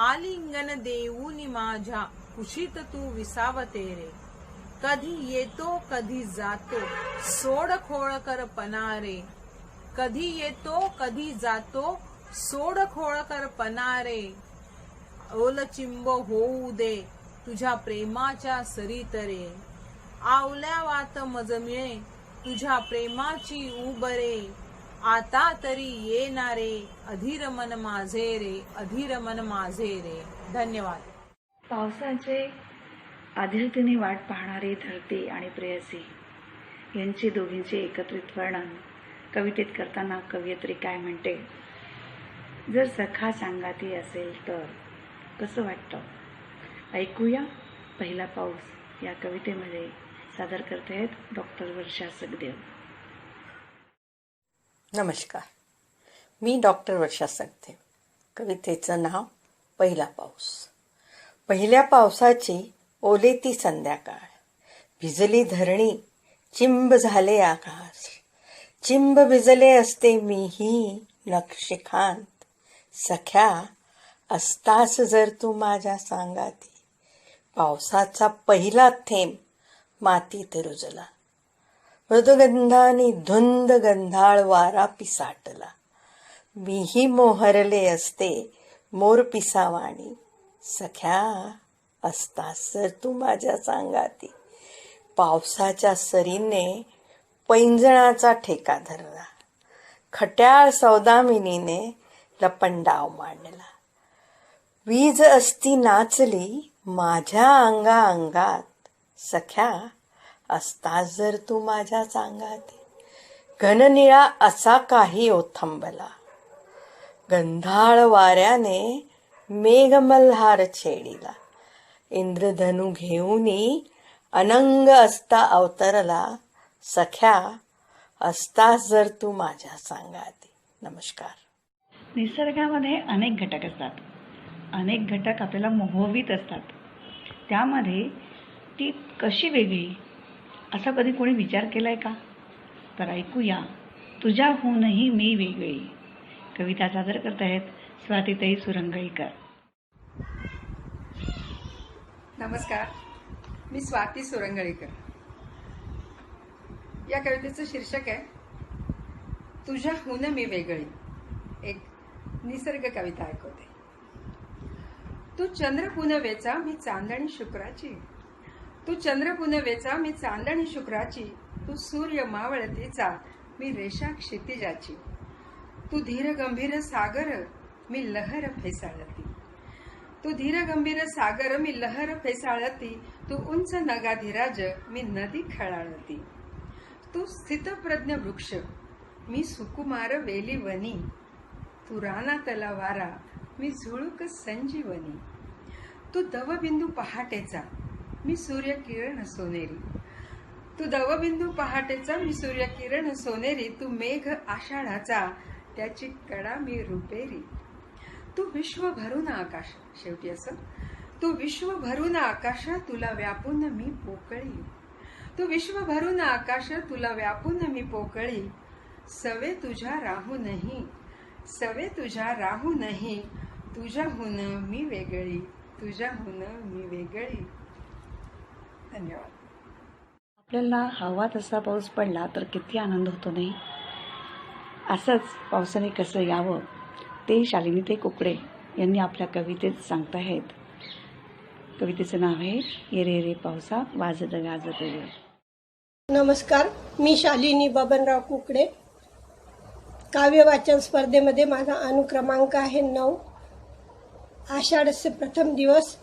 आलिंगन देऊनी माझ्या कुशीत तू विसावते रे, कधी येतो कधी जातो सोड खोळकर पनारे, कधी येतो कधी जातो सोड खोळकर पनारे, ओल चिंब होऊ दे तुझ्या प्रेमाच्या सरीत रे, आवल्या वात मज मिळे तुझ्या प्रेमाची उबरे, आता तरी येणारे अधीर मन माझे रे, अधीर मन माझे रे. धन्यवाद. पावसाचे आधिरतेने वाट पाहणारी धरती आणि प्रेयसी यांची दोघींचे एकत्रित वर्णन कवितेत करताना कवयित्री काय म्हणते? जर सखा सांगाती असेल तर कसं वाटतं? ऐकूया पहिला पाऊस या कवितेमध्ये सादर करते आहेत डॉक्टर वर्षा सगदेव. नमस्कार, मी डॉक्टर वर्षा सगदेव. कवितेचं नाव पहिला पाऊस. पहिल्या पावसाची ओलेती संध्याकाळ, भिजली धरणी, चिंब झाले आकाश, चिंब भिजले असते मीही नक्षिकांत, सख्या असतास जर तू माझ्या सांगाती, पावसाचा पहिला थेंब मातीत रुजला, मृदुगंधाने धुंद गंधाळ वारा पिसाटला, मीही मोहरले असते मोर पिसावाणी, सख्या असतास जर तू माझ्या सांगाती, पावसाच्या सरीने पैंजणाचा ठेका धरला, खट्याळ सौदामिनीने लपंडाव मांडला, वीज असती नाचली माझ्या अंगात, सख्या असतास जर तू माझ्या सांगाती, घननिळा असा काही ओथंबला, गंधाळ वाऱ्याने मेघमल्हार छेडिला, इंद्रधनु घेऊनी अनंग असता अवतरला, सख्या असतास जर तू माझ्या सांगाती. नमस्कार. निसर्गामध्ये अनेक घटक असतात. अनेक घटक आपल्याला मोहवीत असतात. त्यामध्ये ती कशी वेगळी असा कधी कोणी विचार केलाय का? तर ऐकूया तुझ्याहूनही मी वेगळी. कविता सादर करत आहेत स्वातीताई सुरंगळीकर. नमस्कार, मी स्वाती सुरंगळीकर. या कवितेचं शीर्षक आहे तुझ्याहून मी वेगळी. एक निसर्ग कविता ऐकवते. तू चंद्र पुनवेचा मी चांदणी शुक्राची, तू चंद्र पुनवेचा मी चांदणी शुक्राची, तू सूर्य मावळतीचा मी रेषा क्षितिजाची, तू धीर गंभीर सागर मी लहर फेसाळती, तू धीर गंभीर सागर मी लहर फेसाळती, तू उंच नगाधिराज मी नदी खळाळती, तू स्थितप्रज्ञ वृक्ष मी सुकुमार वेली वनी, तू रानातला वारा मी झुळूक संजीवनी, तू दवबिंदू पहाटेचा मी सूर्यकिरण सोनेरी, तू दवबिंदू पहाटेचा मी सूर्यकिरण सोनेरी, तू मेघ आषाढाचा त्याची कडा मी रुपेरी, तू विश्व भरून आकाश. शेवटी असं, तू विश्व भरून आकाश तुला व्यापून मी पोकळी, तू विश्व भरून आकाश तुला व्यापून मी पोकळी, सवे तुझ्या राहू नाही, सवे तुझ्या राहू नाही, तुझ्याहून मी वेगळी, तुझ्याहून मी वेगळी. धन्यवाद. आपल्याला हवा तसा पाऊस पडला तर किती आनंद होतो नाही? असंच पावसाने कसं यावं ते शालिनीताई कुकडे यांनी आपल्या कवितेत सांगताहेत. कवितेचं नाव आहे ये रे रे पावसा वाजत गाजत ये. नमस्कार, मी शालिनी बबनराव कुकडे. काव्य वाचन स्पर्धेमध्ये माझा अनुक्रमांक आहे 9. आषाढस्य प्रथम दिवस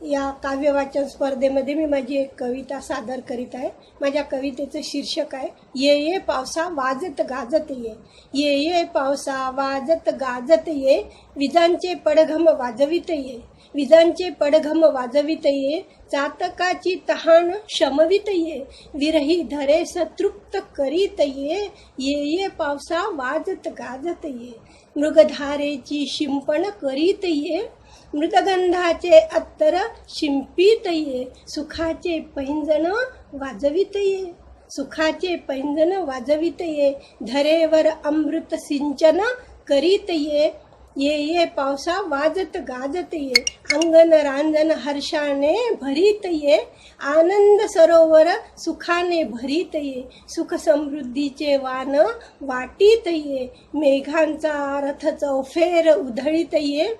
या काव्य वाचन स्पर्धेमध्ये मी माझी एक कविता सादर करीत आहे. माझ्या कवितेचं शीर्षक आहे ये ये पावसा वाजत गाजत ये, ये ये पावसा वाजत गाजत ये, विजांचे पडघम वाजवित ये, विजांचे पडघम वाजवित ये, चातकाची तहान शमवित ये, विरही धरे सतृप्त करीत ये, ये ये पावसा वाजत गाजत ये, मृगधारेची शिंपण करीत ये, मृदगंधाचे अत्तर शिंपीत ये, सुखाचे पैंजण वाजवित ये, सुखाचे पैंजण वाजवित ये, धरेवर अमृत सिंचन करीत ये, ये पावसा वाजत गाजत ये, अंगण रांजण हर्षाने भरीत ये, आनंद सरोवर सुखाने भरीत ये, सुख समृद्धीचे वान वाटीत ये, मेघांचा रथ चौफेर उधळीत ये,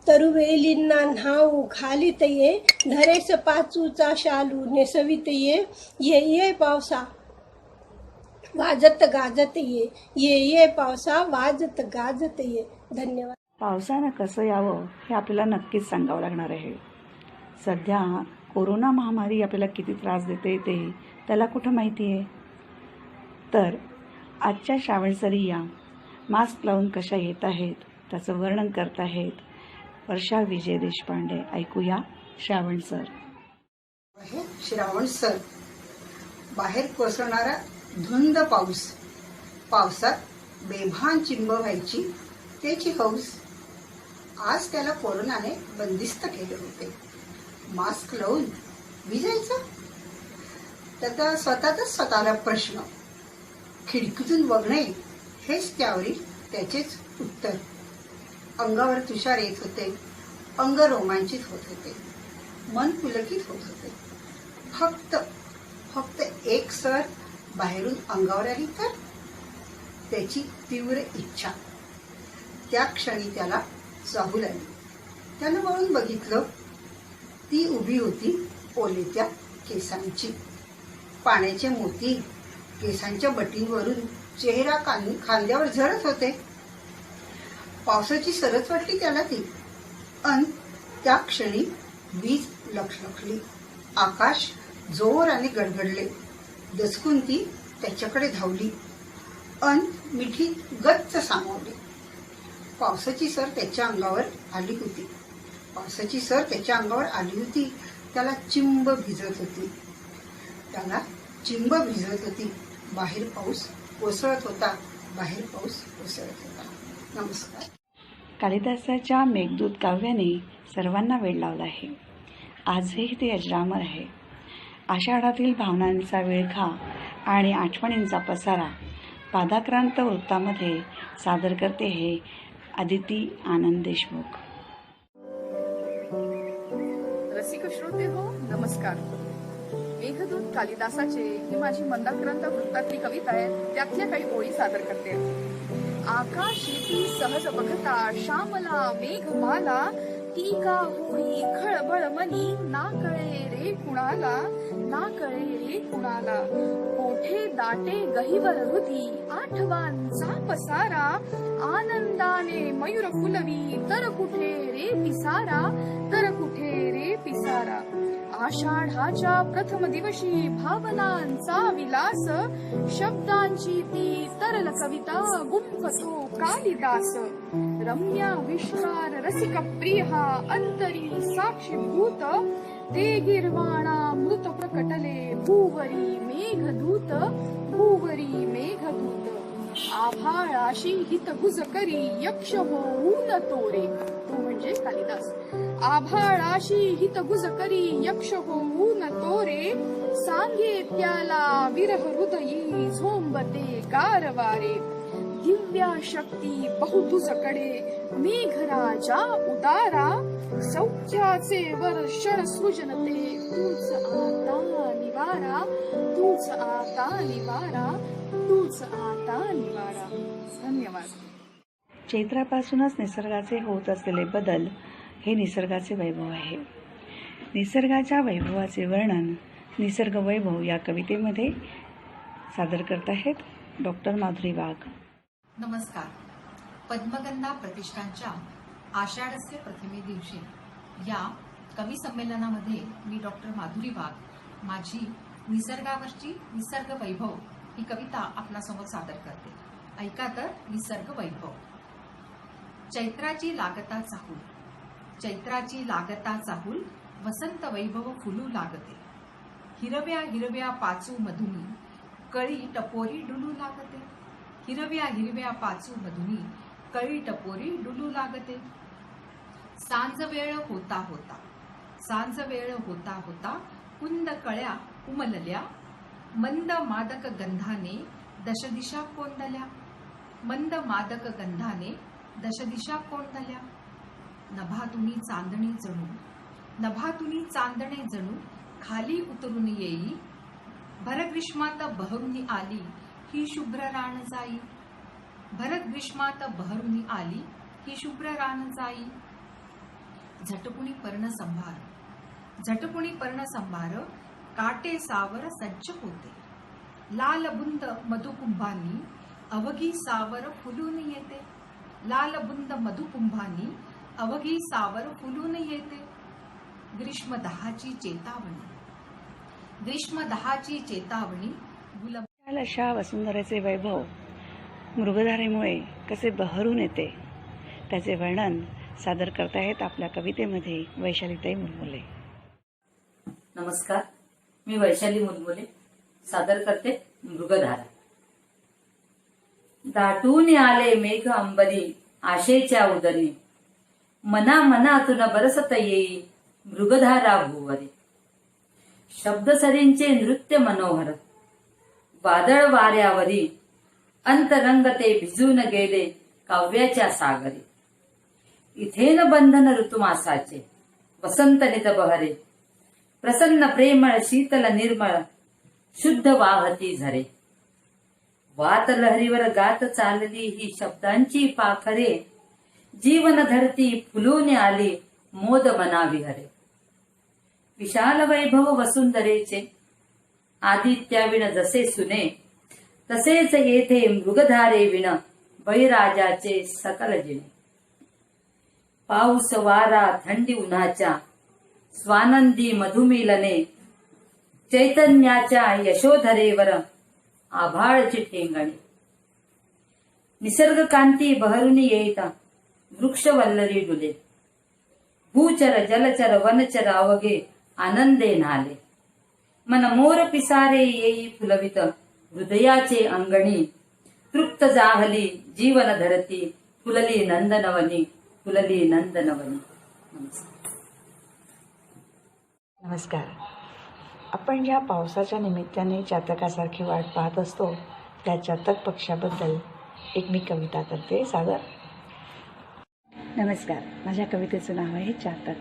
तरुवेलींना न्हाऊ घालीत ये, धरेस पाचूचा शालू नेसवित ये, ये पावसा वाजत गाजत ये पावसा वाजत गाजत ये. धन्यवाद. पावसानं कसं यावं हे आपल्याला नक्कीच सांगावं लागणार आहे. सध्या कोरोना महामारी आपल्याला किती त्रास देते ते त्याला कुठं माहिती आहे. तर आजच्या श्रावण सरी या मास्क लावून कशा येत आहेत त्याचं वर्णन करत आहेत वर्षा विजय देशपांडे. ऐकूया श्रावण सर. श्रावण सर. बाहेर कोसळणारा धुंद पाऊस, पावसात बेभान चिंब व्हायची त्याची हौस. आज त्याला कोरोनाने बंदिस्त केले होते. मास्क लावून विजायचं त्याचा स्वतःला प्रश्न. खिडकीतून बघणे हेच त्यावरील त्याचेच उत्तर. अंगावर तुषार येत होते, अंग रोमांचित होत होते, मन पुलकित होत होते. फक्त एक सर बाहेरून अंगावर आली तर त्याची तीव्र इच्छा. त्या क्षणी त्याला चाहूल आली. त्यानं वळून बघितलं. ती उभी होती ओलेत्या केसांची. पाण्याचे मोती केसांच्या बटींवरून चेहरा खांद्यावर झळत होते. पावसाची सरच वाटली त्याला ती. अन त्या क्षणी वीज लखलखली. आकाश जोराने गडगडले. दचकून ती त्याच्याकडे धावली अन मिठी गच्च सामावली. पावसाची सर त्याच्या अंगावर आली होती. त्याला चिंब भिजत होती. बाहेर पाऊस कोसळत होता. नमस्कार. कालिदासाच्या मेघदूत काव्याने सर्वांना वेड लावला आहे. आजही ते अजरामर आहे. आषाढातील भावनांचा विळखा आणि आठवणींचा पसारा पादाक्रांत वृत्तामध्ये सादर करते हे अदिती आनंद देशमुख. रसिक श्रोते हो, नमस्कार. मेघदूत कालिदासाचे ही माझी मंदाक्रांत वृत्तातली कविता आहे. त्यातल्या काही ओळी सादर करते. आकाशी सहज बघता श्यामला मेघमाला, ती का होई खळबळ मनी, ना कळे रे कुणाला. कोठे दाटे गहिवर हृदी, आठवांचा पसारा, आनंदाने मयूर फुलवी, तर कुठे रे पिसारा. आषाढाच्या प्रथम दिवशी भावनांचा विलास, शब्दांची ती तरल कविता गुंफतो कालिदास. रम्या विश्वार रसिक प्रिया अंतरी साक्षीभूत, ते गिरवाणा मृत प्रकटले भूवरी मेघदूत. आभाळाशी हितगुज करी यक्ष होऊन तोरे. तो म्हणजे कालिदास. आभाळाशी हितगुज करी यक्ष होऊन तोरे, सांगे त्याला विरह हृदयी झोंबते गारवारे. दिव्या शक्ती बहु तुझकडे मेघराजा उदारा, सौख्याचे वर्षण सृजनते तूच आता निवारा. धन्यवाद. चैत्रापासूनच निसर्गाचे होत असलेले बदल हे निसर्गाचे वैभव आहे. निसर्गाच्या वैभवाचे वर्णन निसर्ग वैभव या कवितेमध्ये सादर करत आहेत डॉक्टर माधुरी वाघ. नमस्कार. पद्मगंधा प्रतिष्ठानच्या आषाढस्य प्रथमे दिवशी या कवी संमेलनामध्ये मी डॉक्टर माधुरी वाघ माझी निसर्गावरची निसर्ग वैभव ही कविता आपणासमोर सादर करते. ऐका तर. निसर्ग वैभव. चैत्राची लागता चाहूल, वसंत वैभव फुलू लागते. हिरव्या हिरव्या पाचू मधुनी, कळी टपोरी डुलू लागते. हिरव्या हिरव्या पाचू मधुनी, कळी टपोरी डुलू लागते. सांज वेळ होता होता, सांज वेळ होता होता, कुंद कळ्या उमलल्या, मंद मादक गंधाने दशदिशा कोंदल्या, मंद मादक गंधाने दशदिशा कोंदल्या. नभातुनी चांदणे जणू, नभातुनी चांदणे जणू खाली उतरून येई, भरग्रीष्मात बहरुनी आली ही शुभ्र रान जाई, भरग्रीष्मात बहरुनी आली ही शुभ्र रान जाई. झटकुणी पर्ण संभार, झटकुणी पर्ण संभार, काटे सावर सज्ज होते, लाल बुंद मधुकुंभांनी अवघी सावर फुलून येते, लाल बुंद मधुकुंभांनी अवघी सावर फुलून येते. ग्रीष्म दहाची चेतावणी, ग्रीष्म दहाची चेतावणी, गुलाब अशा वसुंधरेचे वैभव मृगधारेमुळे कसे बहरून येते त्याचे वर्णन सादर करतायत आपल्या कवितेमध्ये वैशालीताई मुलमुले. नमस्कार, मी वैशाली मुलमुले सादर करते मृगधारा. दाटून आले मेघ अंबरी आशेच्या उदरी, मना मनातून बरसत येई मृगधारा भुवरी. शब्दसरींचे नृत्य मनोहर, वादळ वाऱ्यावरी, अंतरंग ते भिजून गेले काव्याच्या सागरी. इथेन बंधन ऋतुमासाचे वसंत नित बहरे, प्रसन्न प्रेमळ शीतल निर्मळ शुद्ध वाहती झरे. वात लहरीवर गात चालली ही शब्दांची पाखरे, जीवन धरती फुलून आली मोद मनाविहरे. विशाल वैभव वसुंधरेचे आदित्याविण जसे सुने, तसेच येथे मृगधारे विण बळीराजाचे सकल जिणे. पाऊस वारा थंडी उन्हाच्या स्वानंदी मधुमिलने, चैतन्याच्या यशोधरेवर आभाळची ठेंगणे. निसर्ग कांती बहरुनी येता वृक्षवल्लरी डुले, भूचर जलचर वनचर अवघे आनंदे नाले. मन मोर पिसारे येई फुलवित हृदयाचे अंगणी, तृप्त जाहली जीवन धरती फुलली नंदनवनी, फुलली नंदनवनी. नमस्कार. आपण ज्या पावसाच्या निमित्ताने चातकासारखी वाट पाहत असतो त्या चातक पक्षाबद्दल एक मी कविता करते सादर. नमस्कार, माझ्या कवितेचं नाव आहे चातक.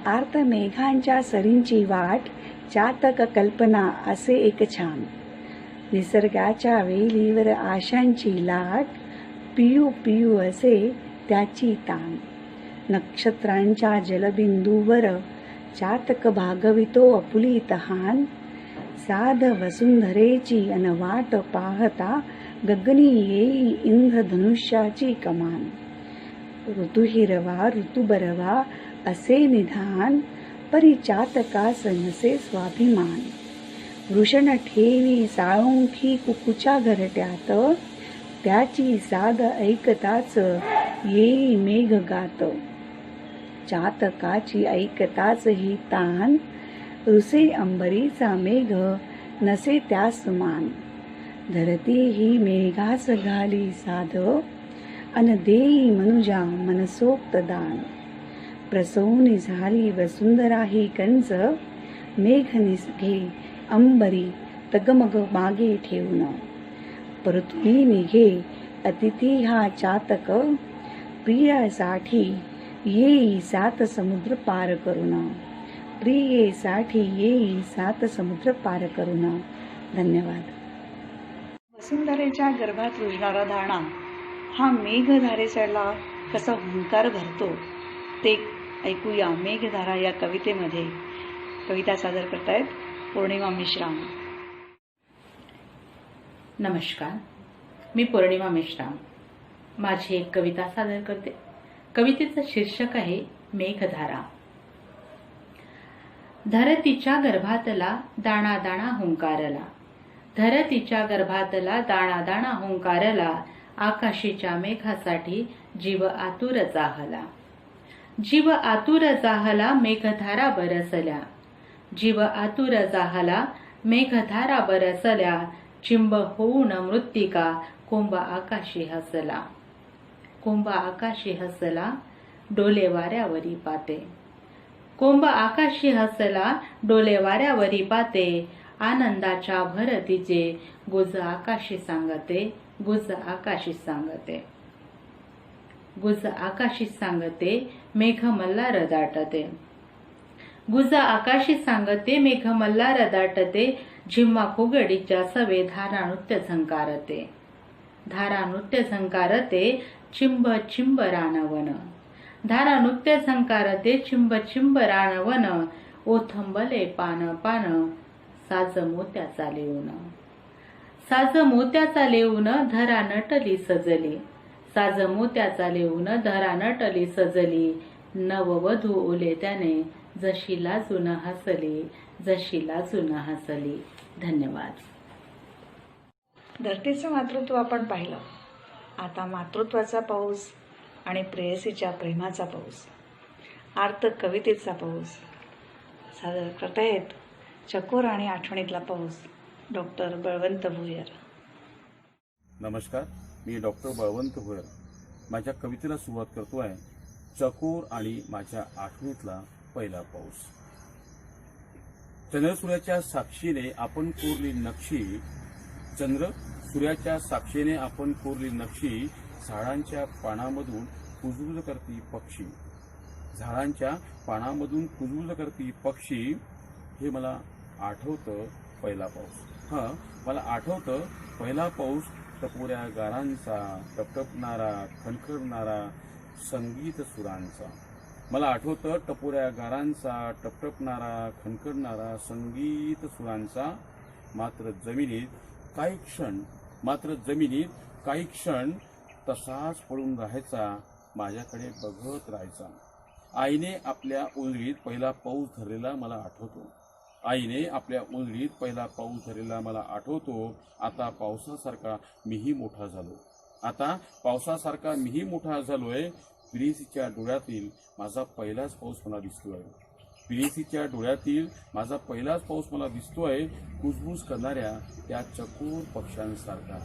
आर्त मेघांच्या सरींची वाट चातक कल्पना असे एक छान, निसर्गाच्या वेलीवर आशांची लाट, पियू पियू असे त्याची तान. नक्षत्रांच्या जलबिंदूवर चातक भागवितो आपुली तहान, साध वसुंधरेची अनवाट पाहता गगनी येई इंद्रधनुष्याची कमान. ऋतू हिरवा ऋतू बरवा असे निधान, परिचातकास नसे स्वाभिमान. वृषण ठेवी साळुंखी कुकुच्या घरट्यात, त्याची साध ऐकताच येई मेघ गात. चातकाची ऐकताच ही तान, रुसे अंबरीचा मेघ नसे त्यास मान. धरती ही मेघास घाली साध, अन देई मनुजा मनसोक्त दान. प्रसवनी झाली वसुंधरा ही कंच, मेघ निघे अंबरी तगमग मागे ठेवून. परतुनी निघे अतिथी हा चातक, प्रियासाठी येई सात समुद्र पार करून. प्रियेसाठी येई सात समुद्र पार करून. धन्यवाद. वसुंधरेच्या गर्भात रुजणारा दाणा हा मेघधारेला कसा हुंकार भरतो ते ऐकूया मेघधारा या कवितेमध्ये. कविता सादर करतायत पौर्णिमा मेश्राम. नमस्कार, मी पौर्णिमा मेश्राम माझी एक कविता सादर करते. कवितेचं शीर्षक आहे मेघधारा. धरतीच्या गर्भातला दाणा दाणा हुंकारला, धरतीच्या गर्भातला दाणा दाणा हुंकारला. आकाशीच्या मेघासाठी जीव आतुर जाहला, जीव आतुर जाहला. मेघधारा बरसल्या, जीव आतुर जाहला. मेघधारा बरसल्या. चिंब होऊन मृत्तिका कुंभ आकाशी हसला, कुंभ आकाशी हसला. डोले वाऱ्यावरी पाते. कोंब आकाशी हसला डोले वाऱ्यावरी पाते. आनंदाच्या भरतीचे गुज आकाशी सांगते, गुज आकाशी सांगते. गुज आकाशी सांगते मेघ मल्हार दाटते. गुज आकाशी सांगते मेघ मल्हार दाटते. झिम्मा फुगडीच्या सवे धारा नृत्य झंकारते. धारा नृत्य झंकारते चिंब चिंब रानवन. धारा नृत्य झंकारते चिंब चिंब रानवन. ओथंबले पान पान साज मोत्याचा लेऊन. साज मोत्याचा लेऊन धरा नटली सजली. साज मोत्याचा लेऊन धरा नटली सजली. नववधू ओले त्याने जशी लाजून हसली, जशी लाजून हसली. धन्यवाद. धरतीचं मातृत्व आपण पाहिलं. आता मातृत्वाचा पाऊस आणि प्रेयसीच्या प्रेमाचा पाऊस, आर्त कवितेचा पाऊस सादर करतायत चकोर आणि आठवणीतला पाऊस डॉक्टर बळवंत भुयर. नमस्कार, मी डॉक्टर बळवंत भुयर. माझ्या कवितेला सुरुवात करतो आहे चकोर आणि माझ्या आठवणीतला पहिला पाऊस. चंद्र सूर्याच्या साक्षीने आपण कोरली नक्षी. चंद्र सूर्याच्या साक्षीने आपण कोरली नक्षी. झाडांच्या पानामधून कुजबुज करती पक्षी. झाडांच्या पानामधून कुजबुज करती पक्षी. हे मला आठवतं पहिला पाऊस. मला आठवतं पहिला पाऊस टपोऱ्या गारांचा, टपटपणारा खणखणणारा संगीत सुरांचा. मला आठवतं टपोऱ्या गारांचा, टपटपणारा खणखणणारा संगीत सुरांचा. मात्र जमिनीत काही क्षण तसाच पडून राहायचा, माझ्याकडे बघत राहायचा. आईने आपल्या उंजळीत पहिला पाऊस धरलेला मला आठवतो. आईने आपल्या उंजळीत पहिला पाऊस धरलेला मला आठवतो. आता पावसासारखा मीही मोठा झालो. आता पावसासारखा मीही मोठा झालोय. प्रेयसीच्या डोळ्यातील माझा पहिलाच पाऊस मला दिसतोय. प्रेयसीच्या डोळ्यातील माझा पहिलाच पाऊस मला दिसतोय. कुजबूज करणाऱ्या त्या चकोर पक्ष्यांसारखा.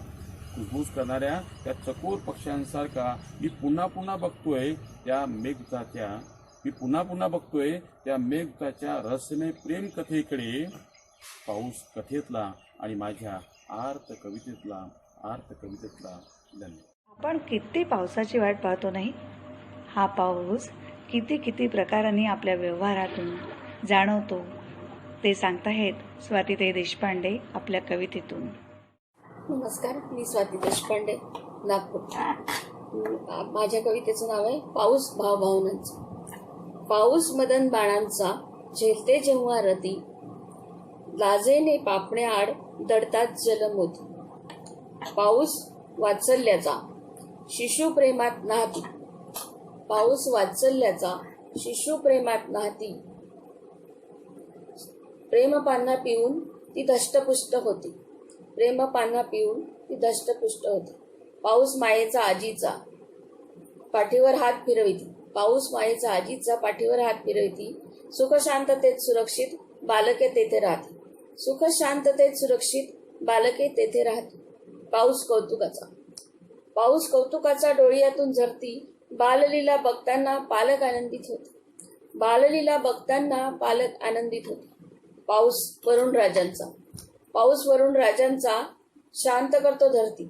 कुजबूज करणाऱ्या त्या चकोर पक्ष्यांसारखा मी पुन्हा पुन्हा बघतोय त्या मेघदूताच्या. मी पुन्हा पुन्हा बघतोय त्या मेघदूताच्या रहस्यमय प्रेम कथेकडे. पाऊस कथेतला आणि माझ्या आर्त कवितेतला धन्यवाद. आपण किती पावसाची वाट पाहतो नाही. हा पाऊस किती प्रकारांनी आपल्या व्यवहारातून जाणवतो ते सांगताहेत स्वातीताई देशपांडे आपल्या कवितेतून. नमस्कार, मी स्वाती देशपांडे, नागपूर. माझ्या कवितेचं नाव आहे पाऊस भावभावनांचा. पाऊस मदन बाणांचा झेलते जेव्हा रती. लाजेने पापण्याआड दडतात जलमोती. पाऊस वात्सल्याचा शिशुप्रेमात नाहती. पाऊस वात्सल्याचा शिशुप्रेमात नाहती. प्रेमपान्हा पिऊन ती धष्टपुष्ट होती. प्रेमपान्हा पिऊन ती धष्टपुष्ट होती. पाऊस मायेचा आजीचा पाठीवर हात फिरविती. पाऊस मायेचा आजीचा पाठीवर हात फिरविती. सुख शांततेत सुरक्षित बालके तेथे राहते. सुख शांततेत सुरक्षित बालके तेथे राहते. पाऊस कौतुकाचा डोळ्यातून झरती. बाललीला बघताना पालक आनंदित होते. बाललीला बघताना पालक आनंदित होते. पाऊस वरुण राजांचा शांत करतो धरती.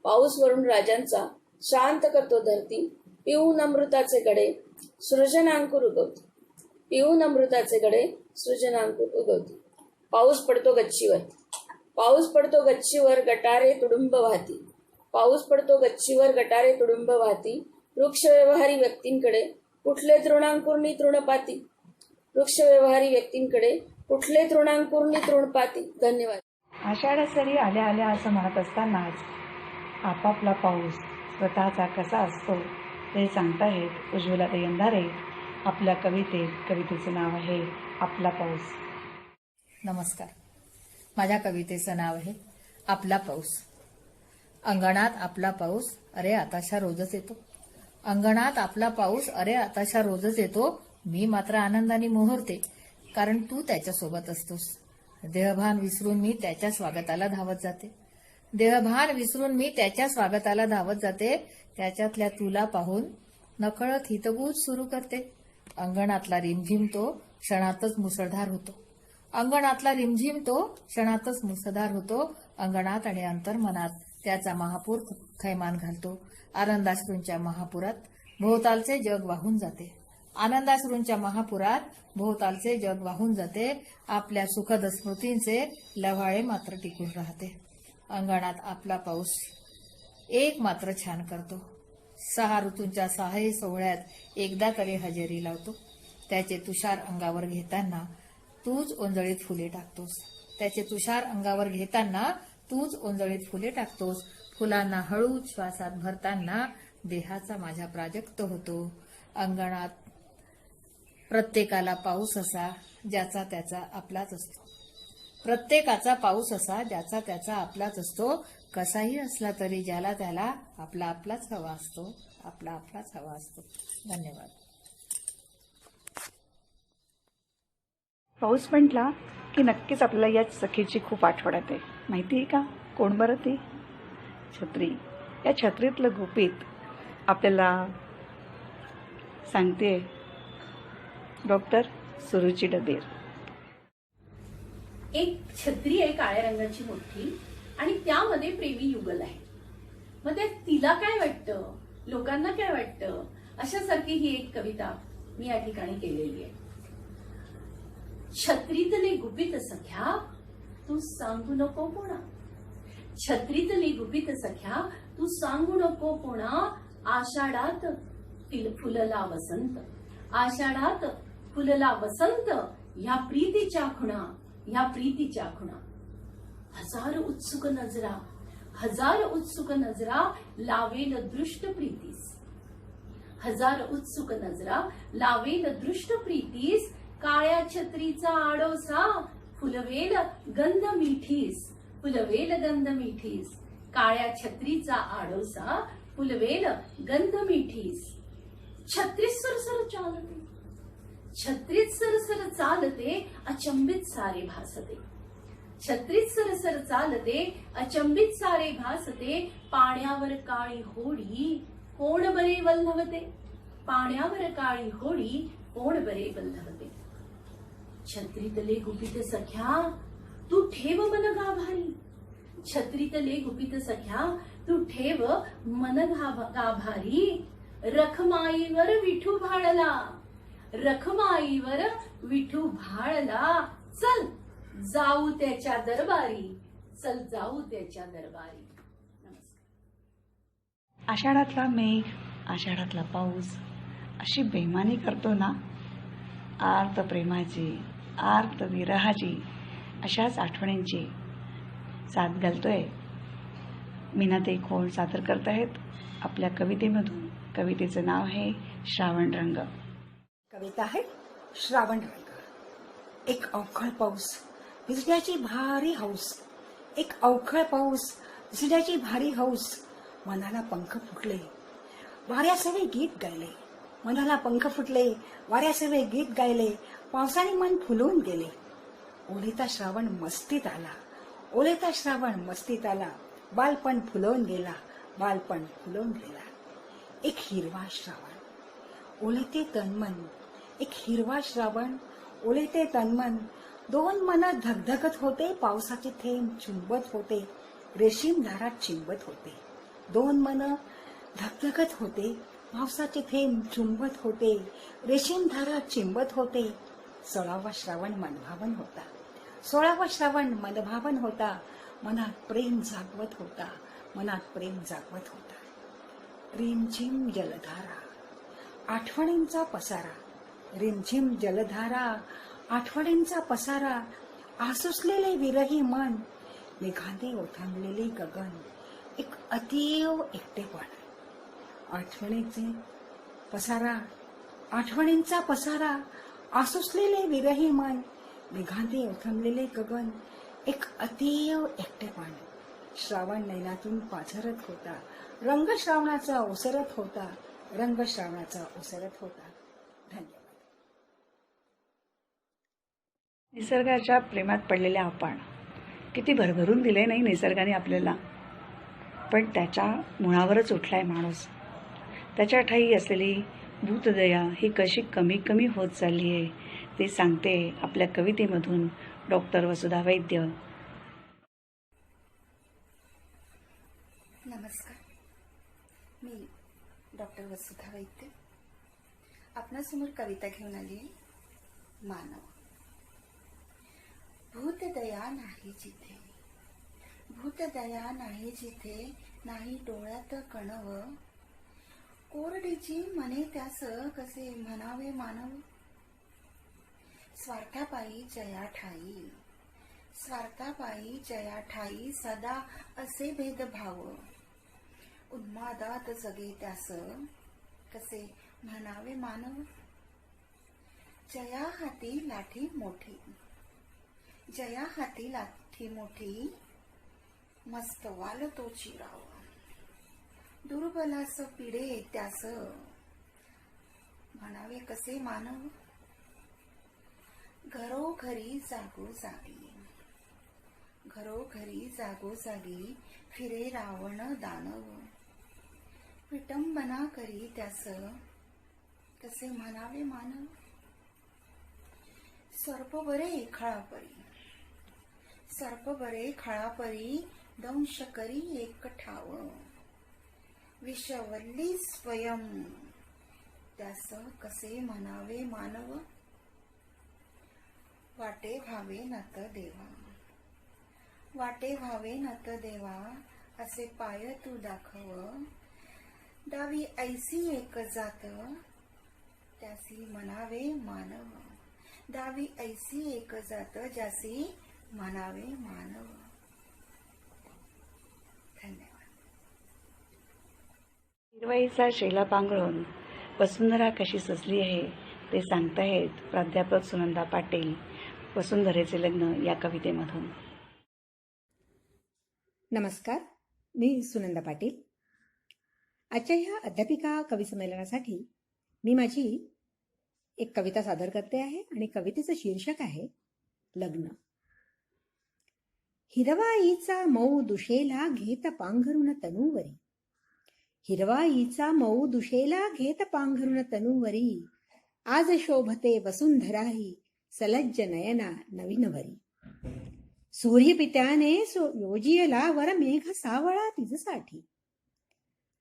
पाऊस वरुण राजांचा शांत करतो धरती. पिऊन अमृताचे गडे सृजनांकुर उगवते. पिऊन अमृताचे गडे सृजनांकुर उगवते. पाऊस पडतो गच्चीवर. पाऊस पडतो गच्चीवर गटारे तुडुंब वाहती. पाऊस पडतो गच्चीवर गटारे तुडुंब वाहती. वृक्ष व्यवहारी व्यक्तींकडे कुठले तृणांकुरणी तृणपाती. वृक्ष व्यवहारी व्यक्तींकडे कुठले तृणांकुरणी तृणपाती. धन्यवाद. आषाढ सरी आल्या आल्या असं म्हणत असतानाच आपापला पाऊस स्वतःचा कसा असतो ते सांगताहेत उज्ज्वलाताई अंधारे आपल्या कवितेचं नाव आहे आपला पाऊस. नमस्कार, माझ्या कवितेचं नाव आहे आपला पाऊस. अंगणात आपला पाऊस अरे आताशा रोजच येतो. अंगणात आपला पाऊस अरे आताशा रोजच येतो. मी मात्र आनंदाने मोहरते, कारण तू त्याच्यासोबत असतोस. देहभान विसरून मी त्याच्या स्वागताला धावत जाते. देहभान विसरून मी त्याच्या स्वागताला धावत जाते. त्याच्यातल्या तुला पाहून नकळत हितगुज सुरू करते. अंगणातला रिमझिम तो क्षणातच मुसळधार होतो. अंगणातला रिमझिम तो क्षणातच मुसळधार होतो. अंगणात आणि अंतर्मनात त्याचा महापूर थैमान घालतो. आनंदाश्रूंच्या महापुरात भोवतालचे जग वाहून जाते. आनंदाश्रूंच्या महापुरात भोवतालचे जग वाहून जाते. आपल्या सुखद स्मृतींचे लव्हाळे मात्र टिकून राहते. अंगणात आपला पाऊस एक मात्र छान करतो. 6 ऋतूंच्या 6ही सोहळ्यात एकदा तरी हजेरी लावतो. त्याचे तुषार अंगावर घेताना तूच ओंजळीत फुले टाकतोस. त्याचे तुषार अंगावर घेताना तूच ओंजळीत फुले टाकतोस. फुलांना हळू श्वासात भरताना देहाचा माझ्या प्राजक्त होतो. अंगणात प्रत्येकाला पाऊस असा ज्याचा त्याचा आपलाच असतो. प्रत्येकाचा पाऊस असा ज्याचा त्याचा आपलाच असतो. कसाही असला तरी ज्याला त्याला आपला आपलाच हवा असतो. आपला आपलाच हवा असतो. धन्यवाद. पाऊस म्हटला की नक्कीच आपल्याला या सखीची खूप आठवण येते. माहिती आहे का कोण बरं ती? छत्री. या छत्रीतलं गुपित आपल्याला सांगते डॉक्टर सुरुची डबेर. एक छत्री आहे काळ्या रंगाची मोठी आणि त्यामध्ये प्रेमी युगल आहे. मग त्या तिला काय वाटतं, लोकांना काय वाटतं, अशासारखी ही एक कविता मी या ठिकाणी केलेली आहे. छत्रीतले गुपित सख्या तू सांगू नको कोणा. छत्रीतले गुपित सख्या तू सांगू नको कोणा. आषाढात फुलला वसंत. आषाढात फुलला वसंत. ह्या प्रीतीच्या खुणा, ह्या प्रीतीच्या खुणा. हजार उत्सुक नजरा, हजार उत्सुक नजरा लावेल दृष्ट प्रीतीस. हजार उत्सुक नजरा लावेल दृष्ट प्रीतीस. काळ्या छत्रीचा आडोसा फुलवेल गंध मिठीस. फुलवेल गंध मिठीस. काळ्या छत्रीचा आडोसा फुलवेल गंध मिठीस. छत्रीत सरसर चालते, छत्रीत सरसर चालते अचंबित सारे भासते. छत्रीत सरसर चालते अचंबित सारे भासते. पाण्यावर काळी होडी कोण बरे वल्हवते. पाण्यावर काळी होडी कोण बरे वल्हवते. छत्रीतले गुपित सख्या तू ठेव मन गाभारी. छत्रीतले गुपित सख्या तू ठेव मन गाभारी. रखमाईवर विठू भाळला, रखमाईवर विठू भाळला. चल जाऊ त्याच्या दरबारी, चल जाऊ त्याच्या दरबारी. आषाढातला मेघ, आषाढातला पाऊस अशी बेमानी करतो ना. आर्त प्रेमाची, आर्त विरहाची, अशाच आठवणींची साथ घालतोय. मीनाताई खोळ सादर करत आहेत आपल्या कवितेमधून. कवितेचं नाव आहे श्रावण रंग. कविता आहे श्रावण रंग. एक अवखळ पाऊस भिजण्याची भारी हौस. एक अवखळ पाऊस भिजण्याची भारी हौस. मनाला पंख फुटले वाऱ्यासवे गीत गायले. मनाला पंख फुटले वाऱ्यासवे गीत गायले. पावसाने मन फुलून गेले. ओलेता श्रावण मस्तीत आला. ओलेता श्रावण मस्तीत आला. बालपण फुलवून गेला. बालपण फुलवून गेला. एक हिरवा श्रावण ओलेते तन्मन. एक हिरवा श्रावण ओलेते तन्मन. दोन मन धगधगत होते. पावसाचे थेंब चुंबत होते. रेशीम धारात चिंबत होते. दोन मन धगधगत होते. पावसाचे थेंब चुंबत होते. रेशीम धारात चिंबत होते. 16वा श्रावण मनभावन होता. 16वा श्रावण मनभावन होता. मनात प्रेम जागवत होता. मनात प्रेम जागवत होता. रिमझिम जलधारा आठवणींचा पसारा. रिमझिम जलधारा आठवणींचा पसारा. आसुसलेले विरही मन. मेघांनी ओथंबलेले गगन. एक अतीव एकटेपण. आठवणीचे पसारा, आठवणींचा पसारा. आसुसलेले विरही मन. मेघांनी ओथंबलेले गगन. एक अतीव एकटेपण. श्रावण नैनातून पाझरत होता. रंग श्रावणाचा ओसरत होता. रंग श्रावणाचा ओसरत होता. धन्यवाद. निसर्गाच्या प्रेमात पडलेले आपण किती भरभरून दिले नाही निसर्गाने आपल्याला. पण त्याच्या मुळावरच उठलाय माणूस. त्याच्या ठायी असलेली भूतदया ही कशी कमी कमी होत चालली आहे ते सांगते आपल्या कवितेमधून डॉक्टर वसुधा वैद्य. नमस्कार, मी डॉक्टर वसुधा वैद्य आपणासमोर कविता घेऊन आली आहे. मानव. भूतदया नाही जिथे, भूतदया नाही जिथे, नाही डोळ्यात कणव, कोरडीची मने त्यास कसे म्हणावे मानव. स्वार्थापायी जया ठाई, स्वार्थापायी जया ठाई, सदा असे भेदभाव, उन्मादात जगे त्यास कसे म्हणावे मानव. जया हाती लाठी मोठी, जया हाती लाठी मोठी, मस्त वाल तो चिराव, दुर्बलास पिढे त्यास म्हणावे कसे मानव. घरोघरी जागोजागी, घरोघरी जागोजागी फिरे रावण दानव, विटंबना करी त्यास कसे म्हणावे मानव. सर्प बरे खळापरी, सर्प बरे खळापरी, दंश करी एक ठाव, विषवल्ली स्वयं त्यास कसे म्हणावे मानव. वाटे व्हावे नत देवा, वाटे व्हावे नत देवा, असे पाय तू दाखव, डावी ऐसी एक जात त्यासी म्हणावे मानव, डावी ऐसी एक जात ज्यासी म्हणावे मानव. धन्यवाद. हिरवाईचा शेला पांघरून वसुंधरा कशी सजली आहे ते सांगताहेत प्राध्यापक सुनंदा पाटील वसुंधरेचे लग्न या कवितेमधून. नमस्कार, मी सुनंदा पाटील. आजच्या ह्या अध्यापिका कवी संमेलनासाठी मी माझी एक कविता सादर करते आहे आणि कवितेचं शीर्षक आहे लग्न. हिरवाईचा मऊ दुशेला घेत पांघरून तनूवरी, हिरवाईचा मऊ दुशेला घेत पांघरून तनूवरी, आज शोभते वसुंधराही सलज्ज नयना नवीनवरी. सूर्यपित्याने योजियला वर मेघ सावळा तिजसाठी,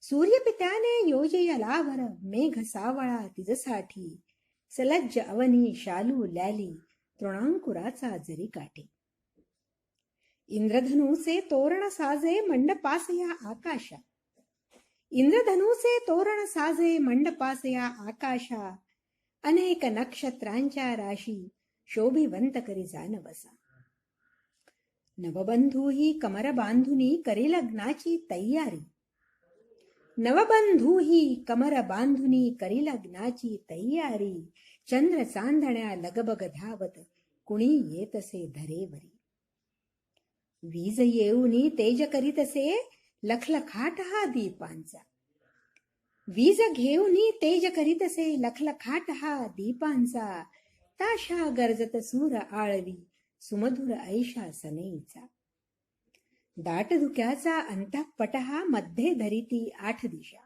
सूर्यपित्याने योजियला वर मेघ सावळा तिजसाठी, सलज्ज अवनी शालू लॅली तृणांकुराचा जरी काठी. इंद्रधनुचे तोरण साजे मंडपास या आकाशा, इंद्रधनुचे तोरण साजे मंडपास या आकाशा, अनेक नक्षत्रांच्या राशी शोभिवंत करी जान बसा. नवबंधू ही कमर बांधुनी करी लग्नाची तयारी, नवबंधू ही कमर बांधुनी करी लग्नाची तयारी, चंद्र चांदण्या लगबग धावत कुणी येतसे धरेवरी. वीज येऊनी तेज करीतसे लखलखाट हा दीपांचा, वीज घेऊनी तेज करीतसे लखलखाट हा दीपांचा, ताशा गरजत सूर आळवी सुमधुर ऐशा सनेचा. दाट धुक्याचा अंतःपट हा मध्ये धरिती आठ दिशा,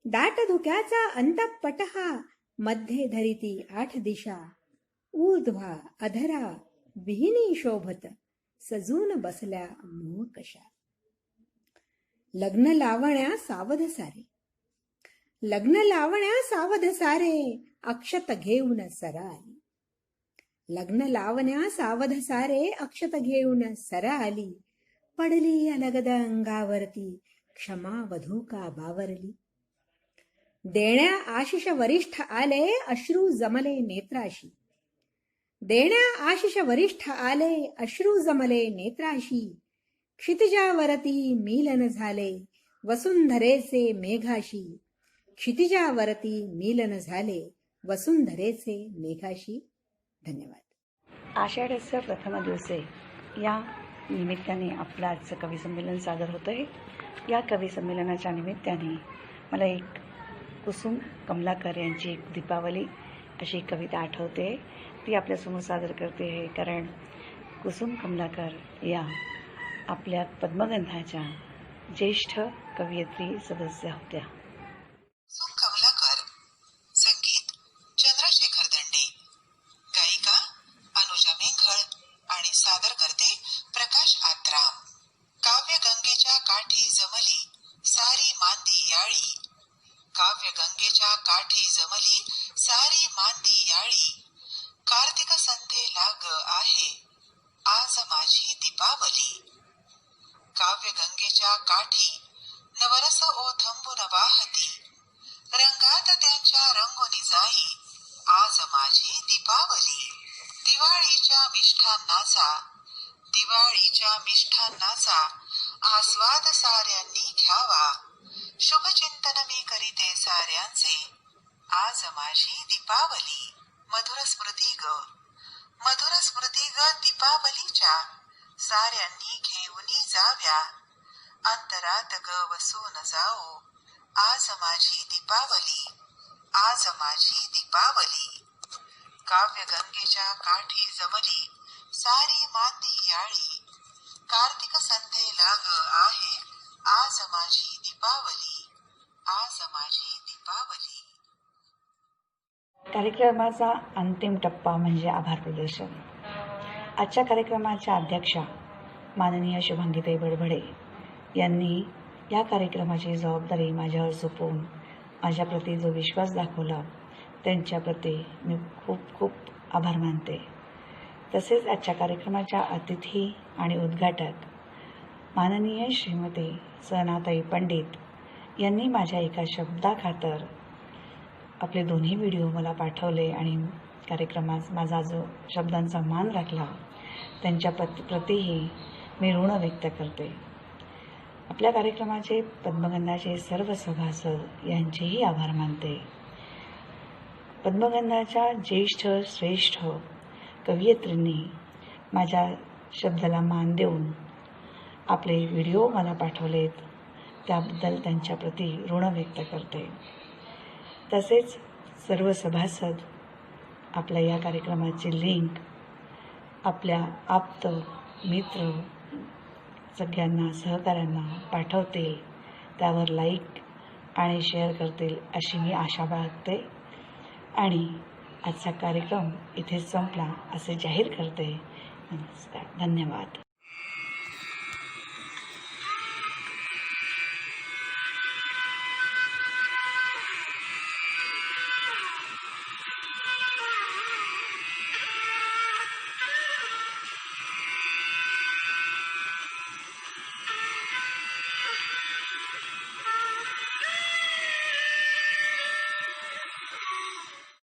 दाट धुक्याचा अंतःपट हा मध्ये धरिती आठ दिशा, ऊर्ध्वा अधरा विहिनी शोभत सजून बसल्या मोहकशा. लग्न लावण्या सावध सारे, लग्न लावण्या सावध सारे, अक्षत घेऊन सरा आली, लग्न लावण्या सावध सारे, अक्षत घेऊन सरा आली, पडली अलगद अंगावरती क्षमा वधूका बावरली. देण्या आशिष वरिष्ठ आले अश्रू जमले नेत्राशी, देण्या आशिष वरिष्ठ आले अश्रू जमले नेत्राशी, क्षितिजावरती मिलन झाले वसुंधरेचे मेघाशी, क्षितिजावरती मिलन झाले वसुंधरेचे मेघाशी. धन्यवाद. आषाढस्य प्रथम दिवसे या निमित्ताने आपलं आजचं कवी संमेलन सादर होतं आहे. या कवी संमेलनाच्या निमित्ताने मला एक कुसुम कमलाकर यांची एक दीपावली अशी कविता आठवते, ती आपल्यासमोर सादर करते आहे. कारण कुसुम कमलाकर या आपल्या पद्मगंधाच्या ज्येष्ठ कवयित्री सदस्य होत्या. याळी कार्तिक संते लाग आहे आज माझी दीपावली. काव्यगंगेच्या काठी नवरस ओथंबून वाहती रंगात त्यांच्या रंगोनी जाई आज माझी दीपावली. दिवाळीच्या मिष्ठान्नाचा आस्वाद साऱ्यांनी घ्यावा शुभचिंतन मी करीते साऱ्यांचे आज माझी दीपावली. मधुर स्मृती ग दीपावलीच्या साऱ्यांनी घेऊनी जाव्या अंतरात ग वसून जाओ आज माझी दीपावली. आज माझी दीपावली. काव्यगंगेच्या काठी जमली सारी माती याळी कार्तिक संते लाग आहे आज माझी दीपावली. आज माझी दीपावली. कार्यक्रमाचा अंतिम टप्पा म्हणजे आभार प्रदर्शन. आजच्या कार्यक्रमाच्या अध्यक्षा माननीय शुभांगीताई बडबडे यांनी या कार्यक्रमाची जबाबदारी माझ्यावर सोपवून माझ्याप्रती जो विश्वास दाखवला त्यांच्याप्रती मी खूप खूप आभार मानते. तसेच आजच्या कार्यक्रमाच्या अतिथी आणि उद्घाटक माननीय श्रीमती सनाताई पंडित यांनी माझ्या एका शब्दाखातर आपले दोन्ही व्हिडिओ मला पाठवले आणि कार्यक्रमात माझा जो शब्दांचा मान राखला त्यांच्या प्रतिही मी ऋण व्यक्त करते. आपल्या कार्यक्रमाचे पद्मगंधाचे सर्व सभासद यांचेही आभार मानते. पद्मगंधाच्या ज्येष्ठ श्रेष्ठ कवयित्रींनी माझ्या शब्दाला मान देऊन आपले व्हिडिओ मला पाठवलेत त्याबद्दल त्यांच्याप्रती ऋण व्यक्त करते. तसेच सर्व सभासद आपल्या या कार्यक्रमाची लिंक आपल्या आप्त मित्र सगळ्यांना सहकाऱ्यांना पाठवतील त्यावर लाईक आणि शेअर करतील अशी मी आशा बाळगते आणि आजचा कार्यक्रम इथेच संपला असे जाहीर करते. नमस्कार. धन्यवाद.